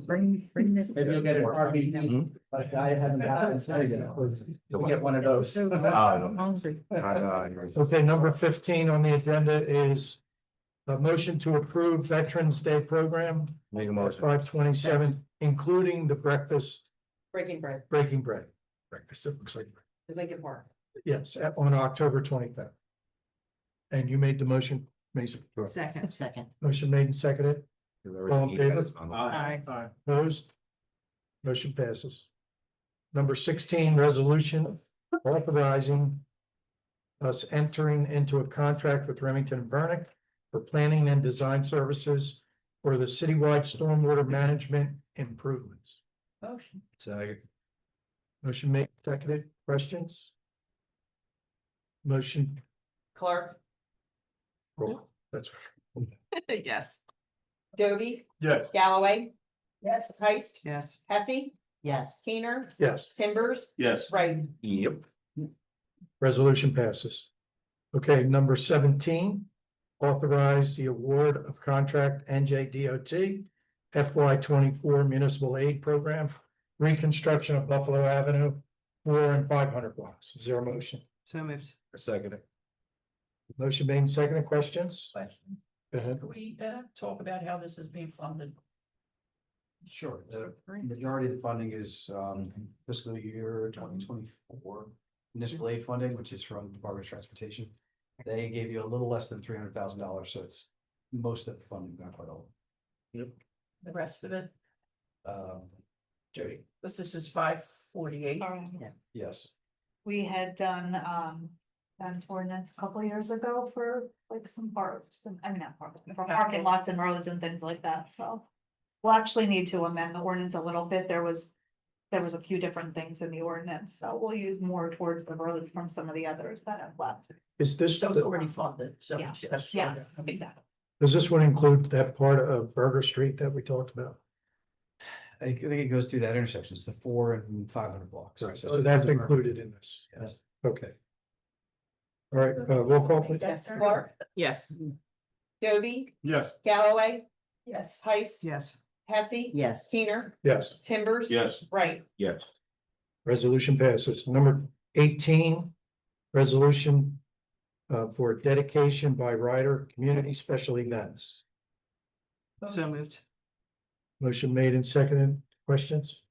Bring the. Maybe you'll get an RV, like I haven't gotten, so you'll get one of those. I'm hungry. Okay, number 15 on the agenda is a motion to approve Veterans Day program, Make a motion. 5/27, including the breakfast, Breaking bread, breaking bread. Breakfast, it looks like, Lincoln Park. yes, on October 25th. And you made the motion, Mason. Second. Second. Motion made and seconded. All in favor? Aye. Opposed? Motion passes. Number 16, resolution authorizing us entering into a contract with Remington and Burnick for planning and design services for the citywide stormwater management improvements. Motion. Second. Motion made, seconded, questions? Motion, Clark, roll, that's yes. Dovey, Yes. Galloway, Yes. Heist, Yes. Hesse, Yes. Keener, yes, Timbers, Yes. Wright. Yep. resolution passes. Okay, number 17, authorize the award of contract NJDOT FY 24 municipal aid program, reconstruction of Buffalo Avenue, 400 and 500 blocks. Is there a motion? So moved. Second. Motion made and seconded, questions? Question. Go ahead. Can we talk about how this is being funded? Sure, the majority of the funding is fiscal year 2024 municipal aid funding, which is from Department of Transportation. They gave you a little less than $300,000, so it's most of the funding, not quite all. The rest of it? Jody, This is 548. yes. We had done, an ordinance a couple years ago for like some parks, not parks, for parking lots and roads and things like that, so. We'll actually need to amend the ordinance a little bit, there was a few different things in the ordinance, so we'll use more towards the roads from some of the others that have left. Is this, So it's already funded, so. Yes, yes, exactly. does this one include that part of Burger Street that we talked about? I think it goes through that intersection. It's the 400 and 500 blocks. So that's included in this. Yes. Okay. All right, roll call, please. Yes. Clark, Yes. Dovey, Yes. Galloway, Yes. Heist, Yes. Hesse, Yes. Keener, Yes. Timbers. Yes. Wright. Yes. Resolution passes. Number 18, resolution for dedication by rider, community special events. So moved. Motion made and seconded. Questions?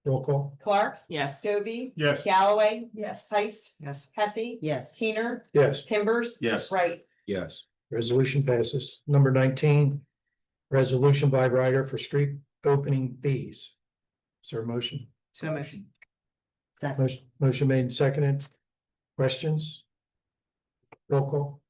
Roll call. Clark, Yes. Dovey, Yes. Galloway, Yes. Heist, Yes. Hesse, Yes. Keener, Yes, Timbers. Yes. Wright. Yes. resolution passes. Number 19, resolution by rider for street opening fees. Is there a motion? So moved. Second. Motion made and seconded. Questions? Roll call.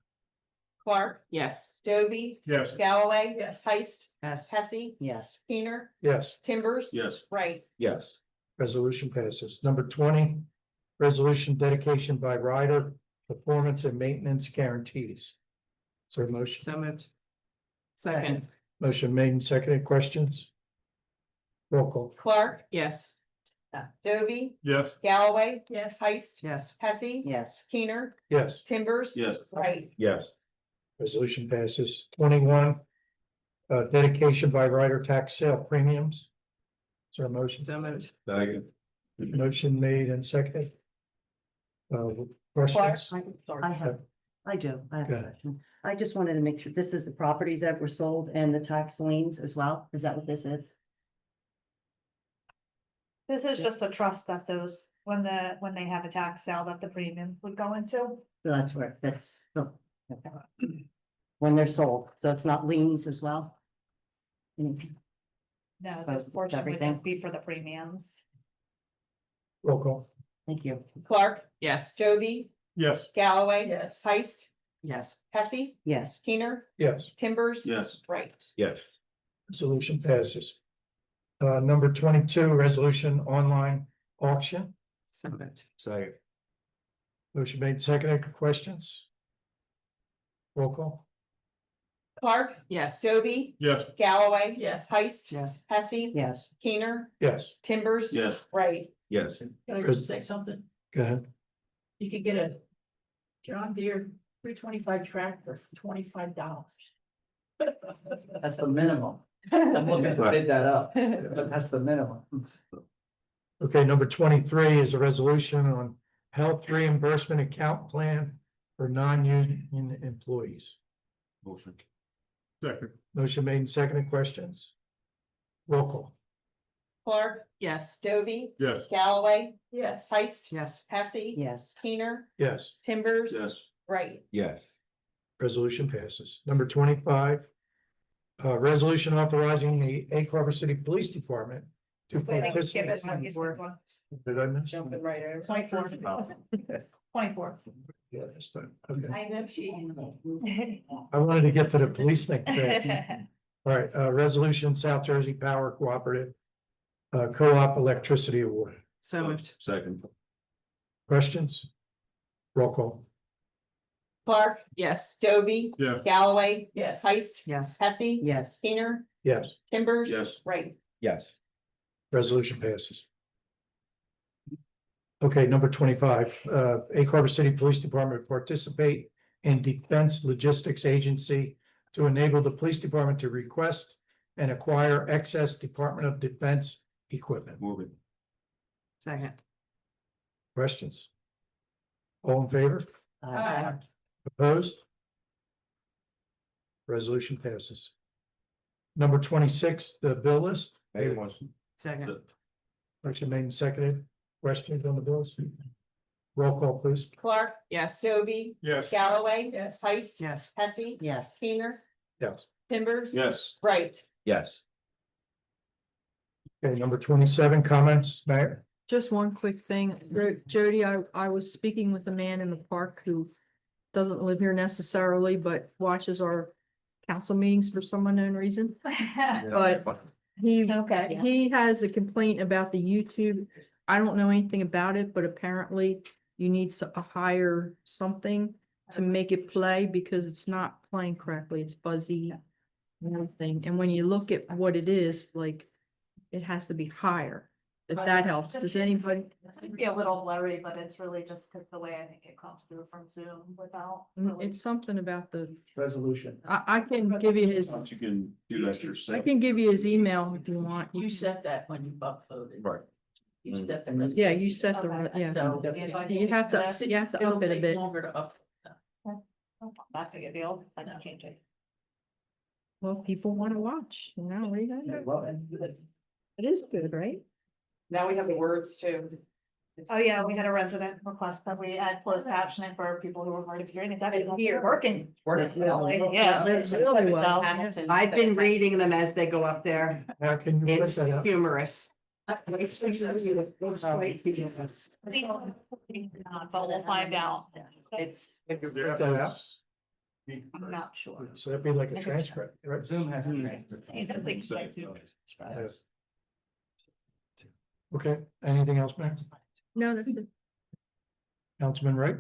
Clark, Yes. Dovey, Yes. Galloway, Yes. Heist, Yes. Hesse, Yes. Keener, Yes. Timbers. Yes. Wright. Yes. Resolution passes. Number 20, resolution dedication by rider, performance and maintenance guarantees. Is there a motion? So moved. Second. Motion made and seconded. Questions? Roll call. Clark, Yes. Dovey, Yes. Galloway, Yes. Heist, Yes. Hesse, Yes. Keener, Yes. Timbers. Yes. Right. Yes. Resolution passes. 21. Dedication by rider tax sale premiums. Is there a motion? So moved. Second. Motion made and seconded. Questions? I have, I do, I have Go a ahead. question. I just wanted to make sure, this is the properties that were sold and the tax liens as well? Is that what this is? This is just a trust that those, when they have a tax sale that the premium would go into. So that's where, that's, oh, okay. When they're sold, so it's not liens as well? Mm, No, Both, this portion would everything. just be for the premiums. Roll call. Thank you. Clark, Yes. Dovey, Yes. Galloway. Yes. Heist, Yes. Hesse, Yes. Keener, Yes. Timbers. Yes. Right. Yes. Resolution passes. Number 22, resolution online auction. So moved. Second. Motion made, seconded. Questions? Roll call. Clark, Yes. Dovey, Yes. Galloway. Yes. Heist, Yes. Hesse, Yes. Keener, Yes. Timbers. Yes. Right. Yes. Can I just say something? Go ahead. You could get a John Deere 325 tractor for $25. That's the minimum. I'm looking to bid that up, but that's the minimum. Okay, number 23 is a resolution on health reimbursement account plan for non-union employees. Motion. Second. Motion made and seconded. Questions? Roll call. Clark, Yes. Dovey, Yes. Galloway, Yes. Heist, Yes. Hesse, Yes. Keener, Yes. Timbers. Yes. Right. Yes. Resolution passes. Number 25. Resolution authorizing the Egg Harbor City Police Department to Wait, I can skip participate. it, so you skip one. Did I miss? Jumping right over. 24. 24. Yeah, this time. Okay. I know she. I wanted to get to the police thing. fast. All right, resolution South Jersey Power Cooperative Co-op Electricity Award. So moved. Second. Questions? Roll call. Clark, Yes. Dovey, Yes. Galloway, Yes. Heist, Yes. Hesse, Yes. Keener, Yes, Timbers. Yes. Right. Yes. resolution passes. Okay, number 25, Egg Harbor City Police Department participate in Defense Logistics Agency to enable the police department to request and acquire excess Department of Defense equipment. Move it. Second. Questions? All in favor? Aye. Opposed? Resolution passes. Number 26, the bill list. Make a motion. Second. Motion made and seconded. Questions on the bills? Roll call, please. Clark, Yes. Dovey, Yes. Galloway. Yes. Heist. Yes. Hesse. Yes. Keener, Yes. Timbers. Yes. Right. Yes. Okay, number 27, comments, Mayor? Just one quick thing, Jody, I was speaking with a man in the park who doesn't live here necessarily, but watches our council meetings for some unknown reason. But Okay. he has a complaint about the YouTube. I don't know anything about it, but apparently you need a higher something to make it play because it's not playing correctly. It's fuzzy and everything. And when you look at what it is, like, it has to be higher. If that helps. Does anybody? It's gonna be a little blurry, but it's really just because the way I think it comes through from Zoom without. It's something about the, Resolution. I can give you his, You can do that I yourself. can give you his email if you want. You set that when you uploaded. Right. You set the. Yeah, you set the, yeah. So. You have to up it a bit. Longer to up. Not a big deal. I can change it. Well, people want to watch, you know, what are you gonna do? Well, that's good. It is good, right? Now we have the words too. Oh, yeah, we had a resident request that we add closed captioning for people who were hard of hearing. It's actually here working. Working. Yeah. Really well. Hamilton. I've been reading them as they go up there. How can you put It's that up? humorous. But we'll find out. It's. Put that out? I'm not sure. So that'd be like a transcript, right? Zoom has a transcript. It does think like Zoom. Yes. Okay, anything else, Matt? No, that's it. Councilman Wright?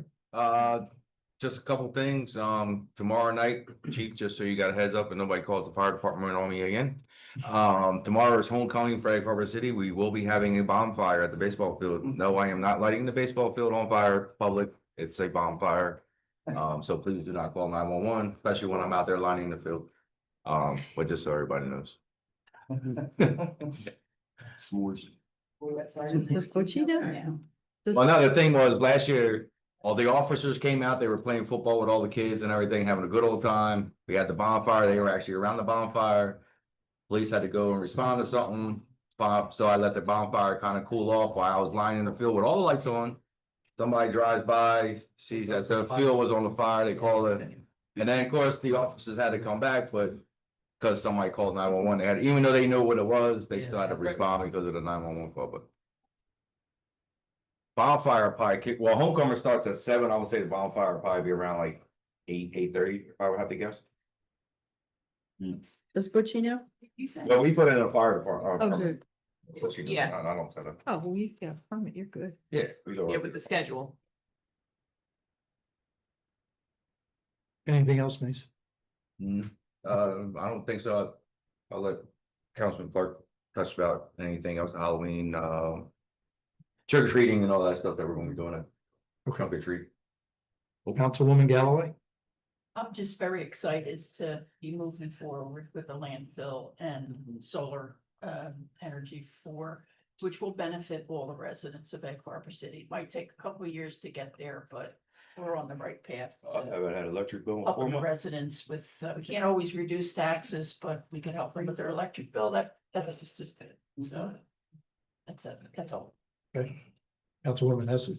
just a couple things, tomorrow night, chief, just so you got a heads up and nobody calls the fire department on me again. Tomorrow is homecoming for Egg Harbor City. We will be having a bonfire at the baseball field. No, I am not lighting the baseball field on fire, public. It's a bonfire. So please do not call 911, especially when I'm out there lining the field. But just so everybody knows. S'mores. Does Cochi know? Well, another thing was last year, all the officers came out, they were playing football with all the kids and everything, having a good old time. We had the bonfire, they were actually around the bonfire. Police had to go and respond to something, so I let the bonfire kind of cool off while I was lying in the field with all the lights on. Somebody drives by, sees that the field was on the fire, they call it. And then, of course, the officers had to come back, but because somebody called 911, they had, even though they knew what it was, they still had to respond because of the 911 call, but. Bonfire probably, well, homecoming starts at 7, I would say the bonfire will probably be around like 8:30, I would have to guess. Does Butchie know? But we put in a fire department. Oh, good. Yeah. I don't tell them. Oh, well, you got a permit, you're good. Yeah, we go. Yeah, with the schedule. Anything else, Mace? I don't think so. I'll let Councilman Clark touch about anything else, Halloween, trick or treating and all that stuff that we're gonna be doing at Trunk or Treat. Councilwoman Galloway? I'm just very excited to be moving forward with the landfill and solar energy which will benefit all the residents of Egg Harbor City. It might take a couple of years to get there, but we're on the right path. I haven't had electric bill in 4 Helping months. residents with, we can't always reduce taxes, but we can help them with their electric bill. That just is good. So that's it. That's all. Okay. Councilwoman Hesse?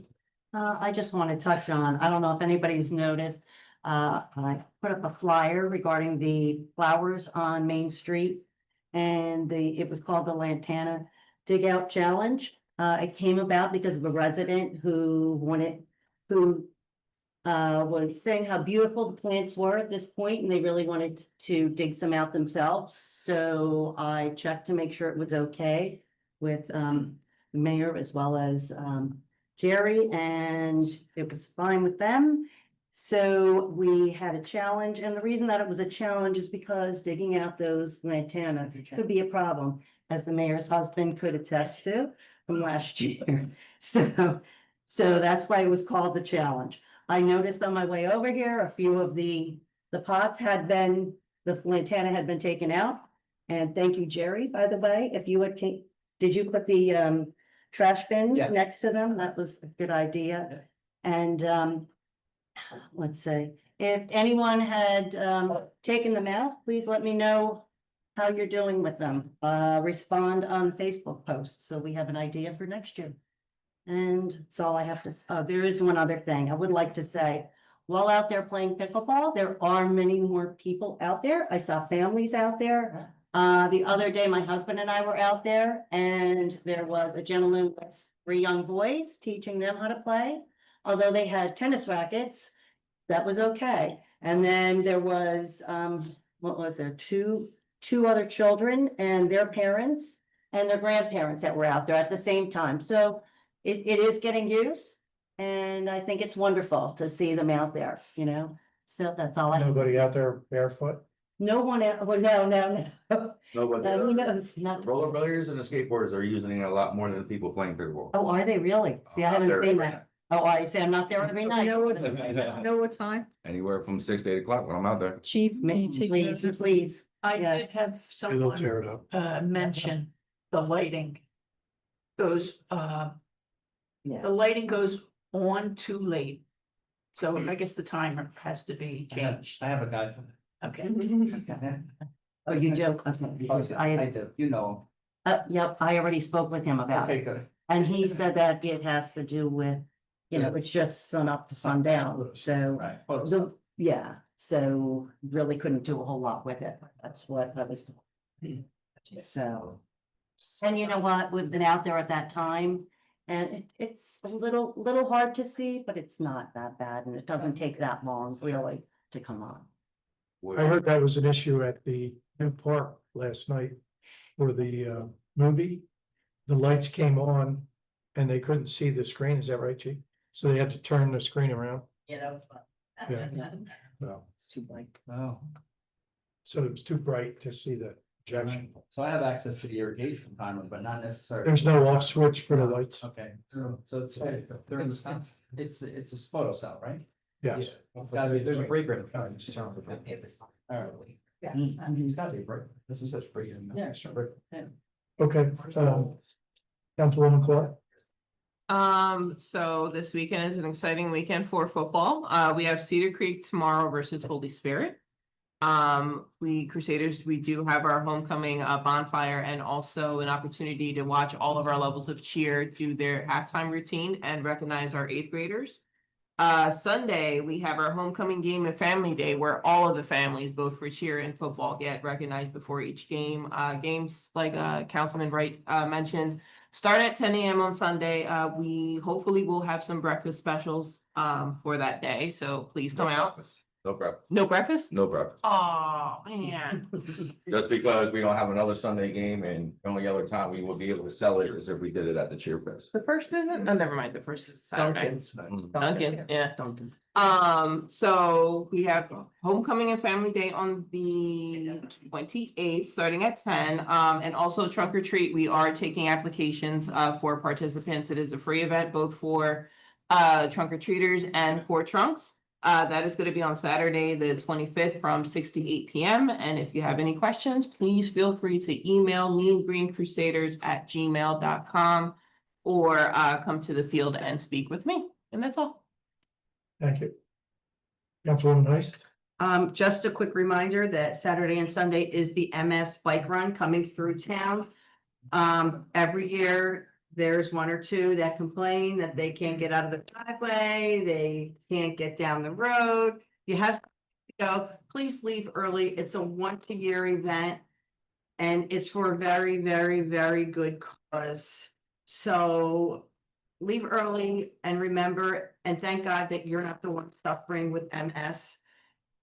I just want to touch on, I don't know if anybody's noticed, I put up a flyer regarding the flowers on Main Street. And it was called the Lantana Dig Out Challenge. It came about because of a resident who was saying how beautiful the plants were at this point, and they really wanted to dig some out themselves. So I checked to make sure it was okay with the mayor as well as Jerry, and it was fine with them. So we had a challenge, and the reason that it was a challenge is because digging out those lantana could be a problem, as the mayor's husband could attest to from last year. So that's why it was called the challenge. I noticed on my way over here, a few of the pots the lantana had been taken out. And thank you, Jerry, by the way, if you did you put the trash bins next to them? That was a good idea. And let's say, if anyone had taken them out, please let me know how you're doing with them. Respond on Facebook posts so we have an idea for next year. And that's all I have to, there is one other thing I would like to say. While out there playing pickleball, there are many more people out there. I saw families out there. The other day, my husband and I were out there, and there was a gentleman with 3 young boys teaching them how to play. Although they had tennis rackets, that was okay. And then there was, what was there? Two other children and their parents and their grandparents that were out there at the same time. So it is getting used, and I think it's wonderful to see them out there, So that's all I have. Nobody out there barefoot? No one, well, no. Nobody. Who knows? Not. Rollerbladers and the skateboarders are using it a lot more than people playing pickleball. Oh, are they really? See, I haven't seen that. Oh, I say I'm not there every night. Know what time? Anywhere from 6 to 8 o'clock when I'm out there. Chief, may you take Please, note of- please. I did Yes. have It'll someone tear it up. mention the lighting goes, Yeah. the lighting goes on too late. So I guess the timer has to be changed. I have a guy for that. Okay. Oh, you joke? Okay, because I do, you know. yep, I already spoke with him about Okay, it. good. And he said that it has to do with, it's just sun up to sundown, so. Right. So really couldn't do a whole lot with it. That's what I was doing. So. And you know what? We've been out there at that time, and it's a little hard to see, but it's not that bad, and it doesn't take that long really to come on. I heard that was an issue at the new park last night for the movie. The lights came on and they couldn't see the screen. Is that right, Chief? So they had to turn the screen around. Yeah, that was fun. Yeah. No, It's too bright. Oh. so it was too bright to see the projection. So I have access to the irrigation timer, but not necessarily. There's no off switch for the lights? Okay, so it's, it's a photo cell, right? Yes. It's gotta be, there's a breaker. in the car, you just turn off the breaker. All right. Yeah. It's gotta be a breaker. This is such breaker. Yeah, sure. Yeah. Okay, Councilwoman Clark? So this weekend is an exciting weekend for football. We have Cedar Creek tomorrow versus Holy Spirit. We Crusaders, we do have our homecoming bonfire and also an opportunity to watch all of our levels of cheer do their halftime routine and recognize our 8th graders. Sunday, we have our homecoming game and family day where all of the families, both for cheer and football, get recognized before each game. Games like Councilman Wright mentioned start at 10 a.m. on Sunday. We hopefully will have some breakfast specials for that day, so please come out. No breakfast. No breakfast? No breakfast. Oh, man. Just because we don't have another Sunday game and the only other time we will be able to sell it is if we did it at the Cheer Fest. The first isn't? Oh, never mind. The first is Saturday. Duncan, yeah. Duncan. So we have homecoming and family day on the 28th, starting at 10. And also trunk or treat. We are taking applications for participants. It is a free event, both for trunk or treaters and for trunks. That is going to be on Saturday, the 25th from 6 to 8 p.m. And if you have any questions, please feel free to email meangreencrusaders@gmail.com or come to the field and speak with me. And that's all. Thank you. Councilwoman Heist? Just a quick reminder that Saturday and Sunday is the MS bike run coming through town. Every year, there's one or two that complain that they can't get out of the driveway, they can't get down the road. You have to go, please leave early. It's a once-a-year event. And it's for a very, very, very good cause. So leave early and remember, and thank God that you're not the one suffering with MS.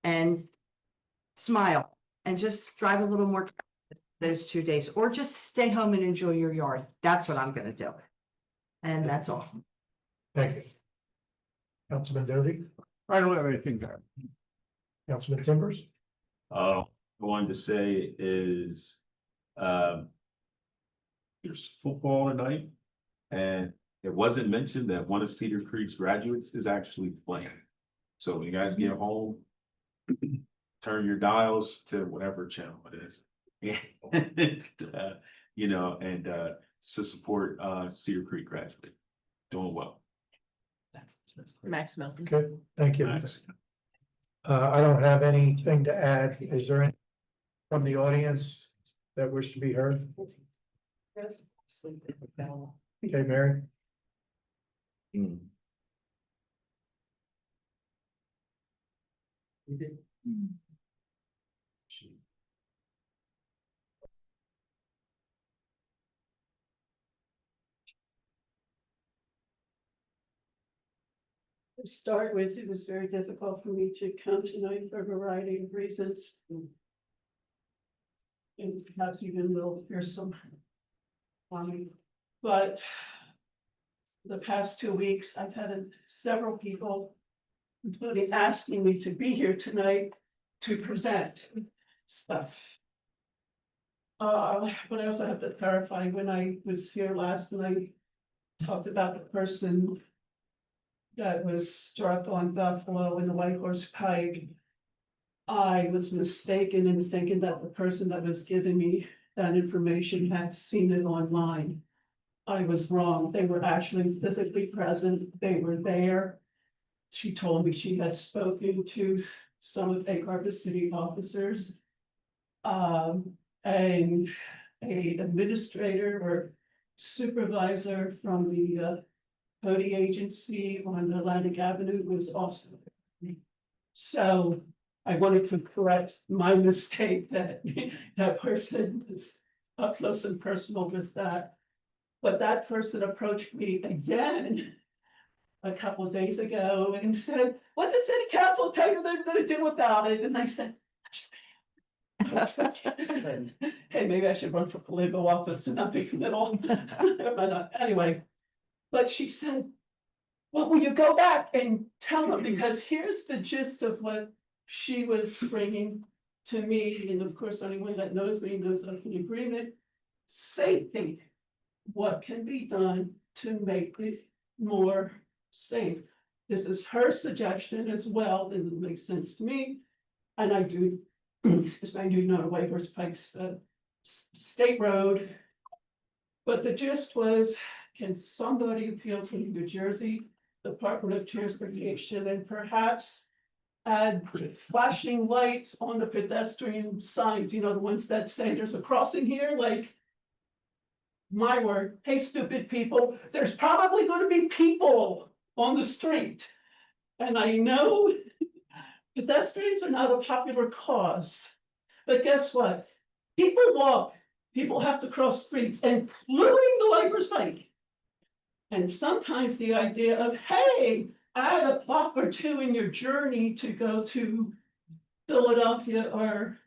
And smile and just drive a little more those 2 days, or just stay home and enjoy your yard. That's what I'm gonna do. And that's all. Thank you. Councilman Doty? I don't have anything to add. Councilman Timbers? I wanted to say is, there's football tonight. And it wasn't mentioned that one of Cedar Creek's graduates is actually playing. So when you guys get home, turn your dials to whatever channel it is. And, to support Cedar Creek graduate, doing well. Max Milton. Okay, thank you. Nice. I don't have anything to add. Is there any from the audience that wish to be heard? Okay, Mary? To start with, it was very difficult for me to come tonight for a variety of reasons. And perhaps even a little fearsome. But the past 2 weeks, I've had several people, including asking me to be here tonight to present stuff. But I also have to clarify, when I was here last night, talked about the person that was struck on Buffalo in the White Horse Pike. I was mistaken in thinking that the person that was giving me that information had seen it online. I was wrong. They were actually physically present. They were there. She told me she had spoken to some of Egg Harbor City officers. And a administrator or supervisor from the Cody agency on Atlantic Avenue was also. So I wanted to correct my mistake that that person is up close and personal with that. But that person approached me again a couple of days ago and said, "What did city council tell you they're gonna do about it?" And I said, "Hey, maybe I should run for political office and not be committal." Anyway, but she said, well, will you go back and tell them, because here's the gist of what she was bringing to me, and of course, anyone that knows me knows I'm in agreement. Safety, what can be done to make it more safe? This is her suggestion as well, and it makes sense to me. And I do, excuse me, I do know White Horse Pike's state road. But the gist was, can somebody appeal to New Jersey Department of Transportation and perhaps add flashing lights on the pedestrian signs, you know, the ones that say there's a crossing here, like, my word, hey, stupid people, there's probably gonna be people on the street. And I know pedestrians are not a popular cause, but guess what? People walk, people have to cross streets, including the Viper's Pike. And sometimes the idea of, hey, add a block or two in your journey to go to Philadelphia or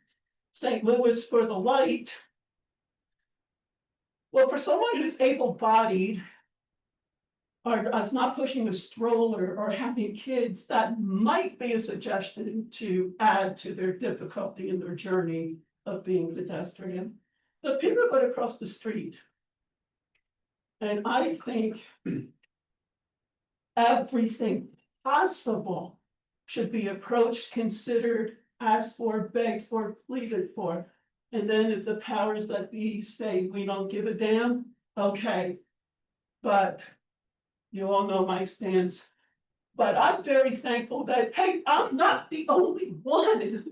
St. Louis for the light. Well, for someone who's able-bodied, or is not pushing a stroller or having kids, that might be a suggestion to add to their difficulty in their journey of being pedestrian. But people are going to cross the street. And I think everything possible should be approached, considered, asked for, begged for, pleaded for. And then if the powers that be say, we don't give a damn, okay. But you all know my stance. But I'm very thankful that, hey, I'm not the only one,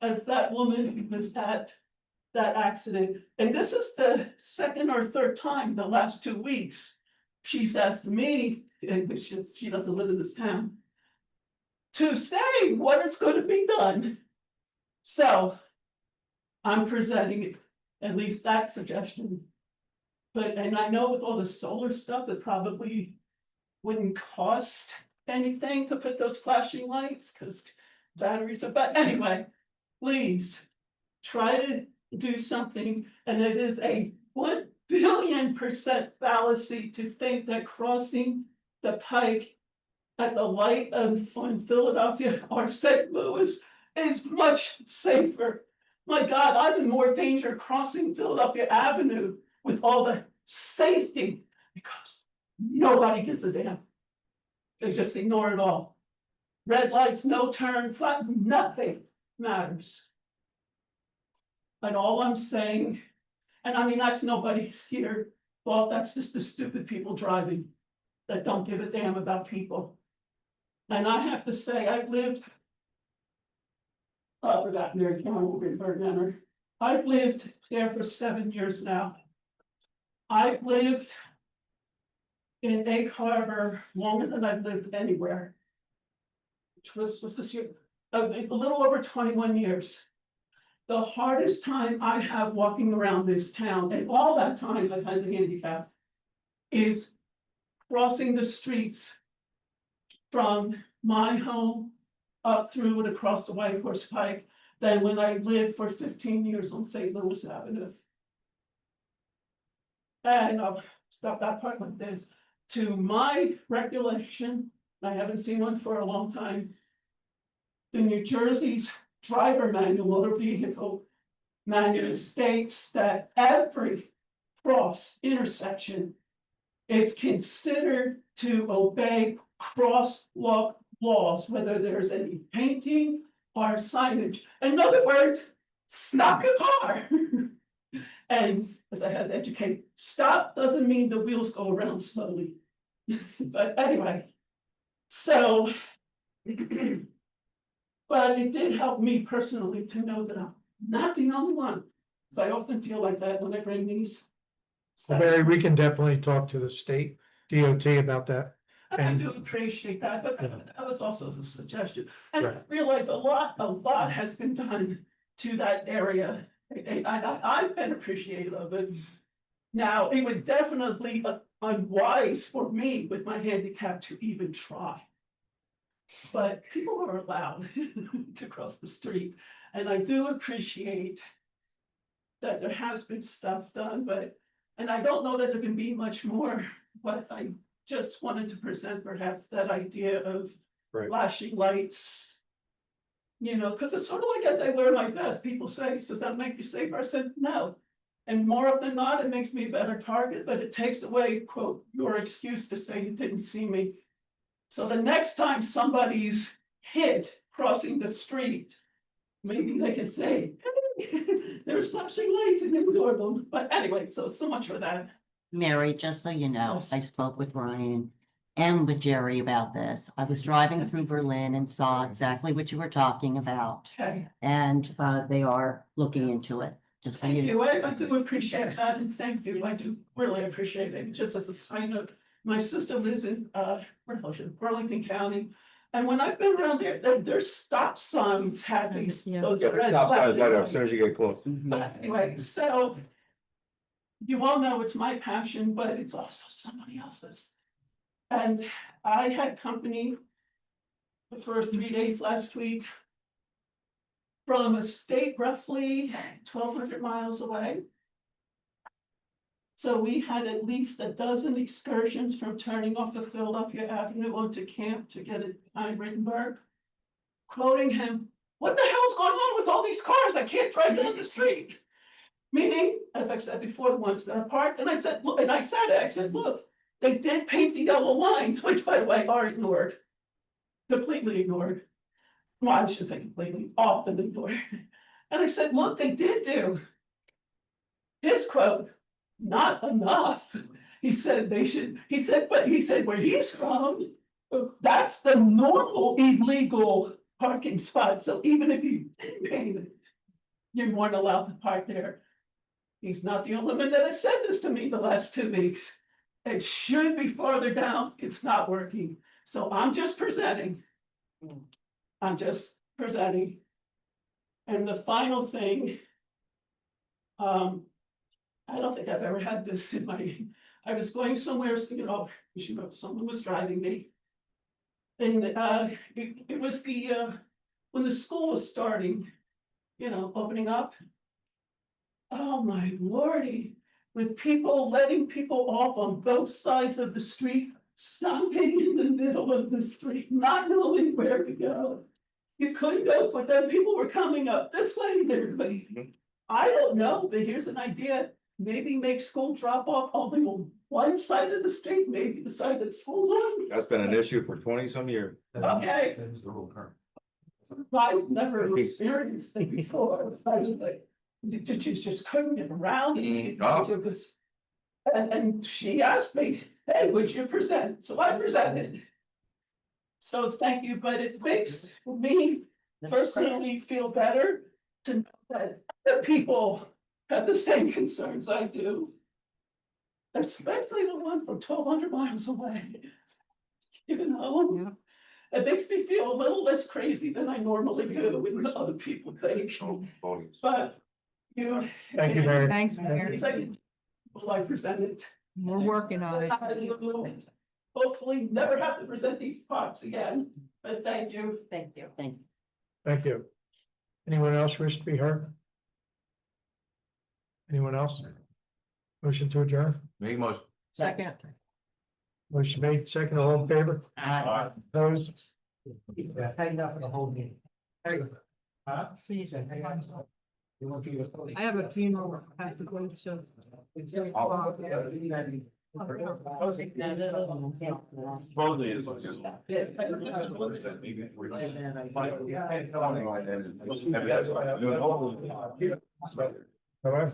as that woman who was at that accident. And this is the second or third time in the last 2 weeks she's asked me, and she doesn't live in this town, to say what is going to be done. So I'm presenting at least that suggestion. But, and I know with all the solar stuff, it probably wouldn't cost anything to put those flashing lights, because batteries are, but anyway, please try to do something. And it is a 1,000,000,000% fallacy to think that crossing the Pike at the light on Philadelphia or St. Louis is much safer. My God, I'm in more danger crossing Philadelphia Avenue with all the safety, because nobody gives a damn. They just ignore it all. Red lights, no turn, flat, nothing matters. And all I'm saying, and I mean, that's nobody's here fault, that's just the stupid people driving that don't give a damn about people. And I have to say, I've lived, I forgot Mary Cameron, I've lived there for 7 years now. I've lived in Egg Harbor longer than I've lived anywhere. Which was this year, a little over 21 years. The hardest time I have walking around this town, and all that time I've had the handicap, is crossing the streets from my home up through and across the White Horse Pike than when I lived for 15 years on St. Louis Avenue. And I'll stop that part with this. To my recollection, I haven't seen one for a long time, the New Jersey's driver manual, motor vehicle manual, states that every cross intersection is considered to obey crosswalk laws, whether there's any painting or signage. In other words, stop your car. And as I had to educate, stop doesn't mean the wheels go around slowly. But anyway, so, but it did help me personally to know that I'm not the only one. So I often feel like that when I bring these. Well, Mary, we can definitely talk to the state DOT about that. And I And do appreciate that, but that was also a suggestion. And I Right. realize a lot has been done to that area. And I've been appreciative of it. Now, it would definitely be unwise for me with my handicap to even try. But people are allowed to cross the street, and I do appreciate that there has been stuff done, but, and I don't know that there can be much more, but I just wanted to present perhaps that idea of Right. flashing lights. You know, because it's sort of like as I wear my vest, people say, does that make you safer? I said, no. And more often than not, it makes me a better target, but it takes away, quote, your excuse to say you didn't see me. So the next time somebody's hit crossing the street, maybe they can say, hey, there's flashing lights and ignore them. But anyway, so much for that. Mary, just so you know, Yes. I spoke with Ryan and with Jerry about this. I was driving through Berlin and saw exactly what you were talking about. Okay. And they are looking into it, just so Thank you know. you. I do appreciate that, and thank you. I do really appreciate it. Just as a side note, my sister lives in Burlington County. And when I've been around there, their stop signs have these, Yeah. those Yeah, red stop signs right up as flags. soon as you get close. But anyway, so you all know it's my passion, but it's also somebody else's. And I had company for 3 days last week from a state roughly 1,200 miles away. So we had at least a dozen excursions from turning off of Philadelphia Avenue onto Camp to get it behind Rittenberg. Quoting him, what the hell's going on with all these cars? I can't drive down the street. Meaning, as I've said before, the ones that are parked, and I said, look, and I said, look, they did paint the yellow lines, which by the way are ignored. Completely ignored. Well, I should say completely, often ignored. And I said, look, they did do. His quote, not enough. He said they should, he said where he's from, that's the normal illegal parking spot. So even if you didn't paint it, you weren't allowed to park there. He's not the only one that has said this to me the last 2 weeks. It should be farther down. It's not working. So I'm just presenting. I'm just presenting. And the final thing, I don't think I've ever had this in my, I was going somewhere, someone was driving me. And it was when the school was starting, opening up. Oh my lordy, with people letting people off on both sides of the street, stopping in the middle of the street, not knowing where to go. You couldn't go, but then people were coming up this way and everybody. I don't know, but here's an idea. Maybe make school drop off only on one side of the street, maybe the side that the school's on. That's been an issue for 20-some years. Okay. That is the whole current. I've never experienced it before. I was like, you just couldn't get around. And she asked me, hey, would you present? So I presented. So thank you, but it makes me personally feel better to know that other people have the same concerns I do. Especially the one from 1,200 miles away. Yeah. It makes me feel a little less crazy than I normally do when other people think. But, Thank you, Mary. Thanks, Mary. Well, I presented. We're working on it. Hopefully never have to present these spots again, but thank you. Thank you. Thank you. Thank you. Anyone else wish to be heard? Anyone else? Motion to adjourn? Make motion. Second. Motion made, second, all in favor? Opposed? Hang out for the whole meeting. See you. I have a funeral I have to go to. However.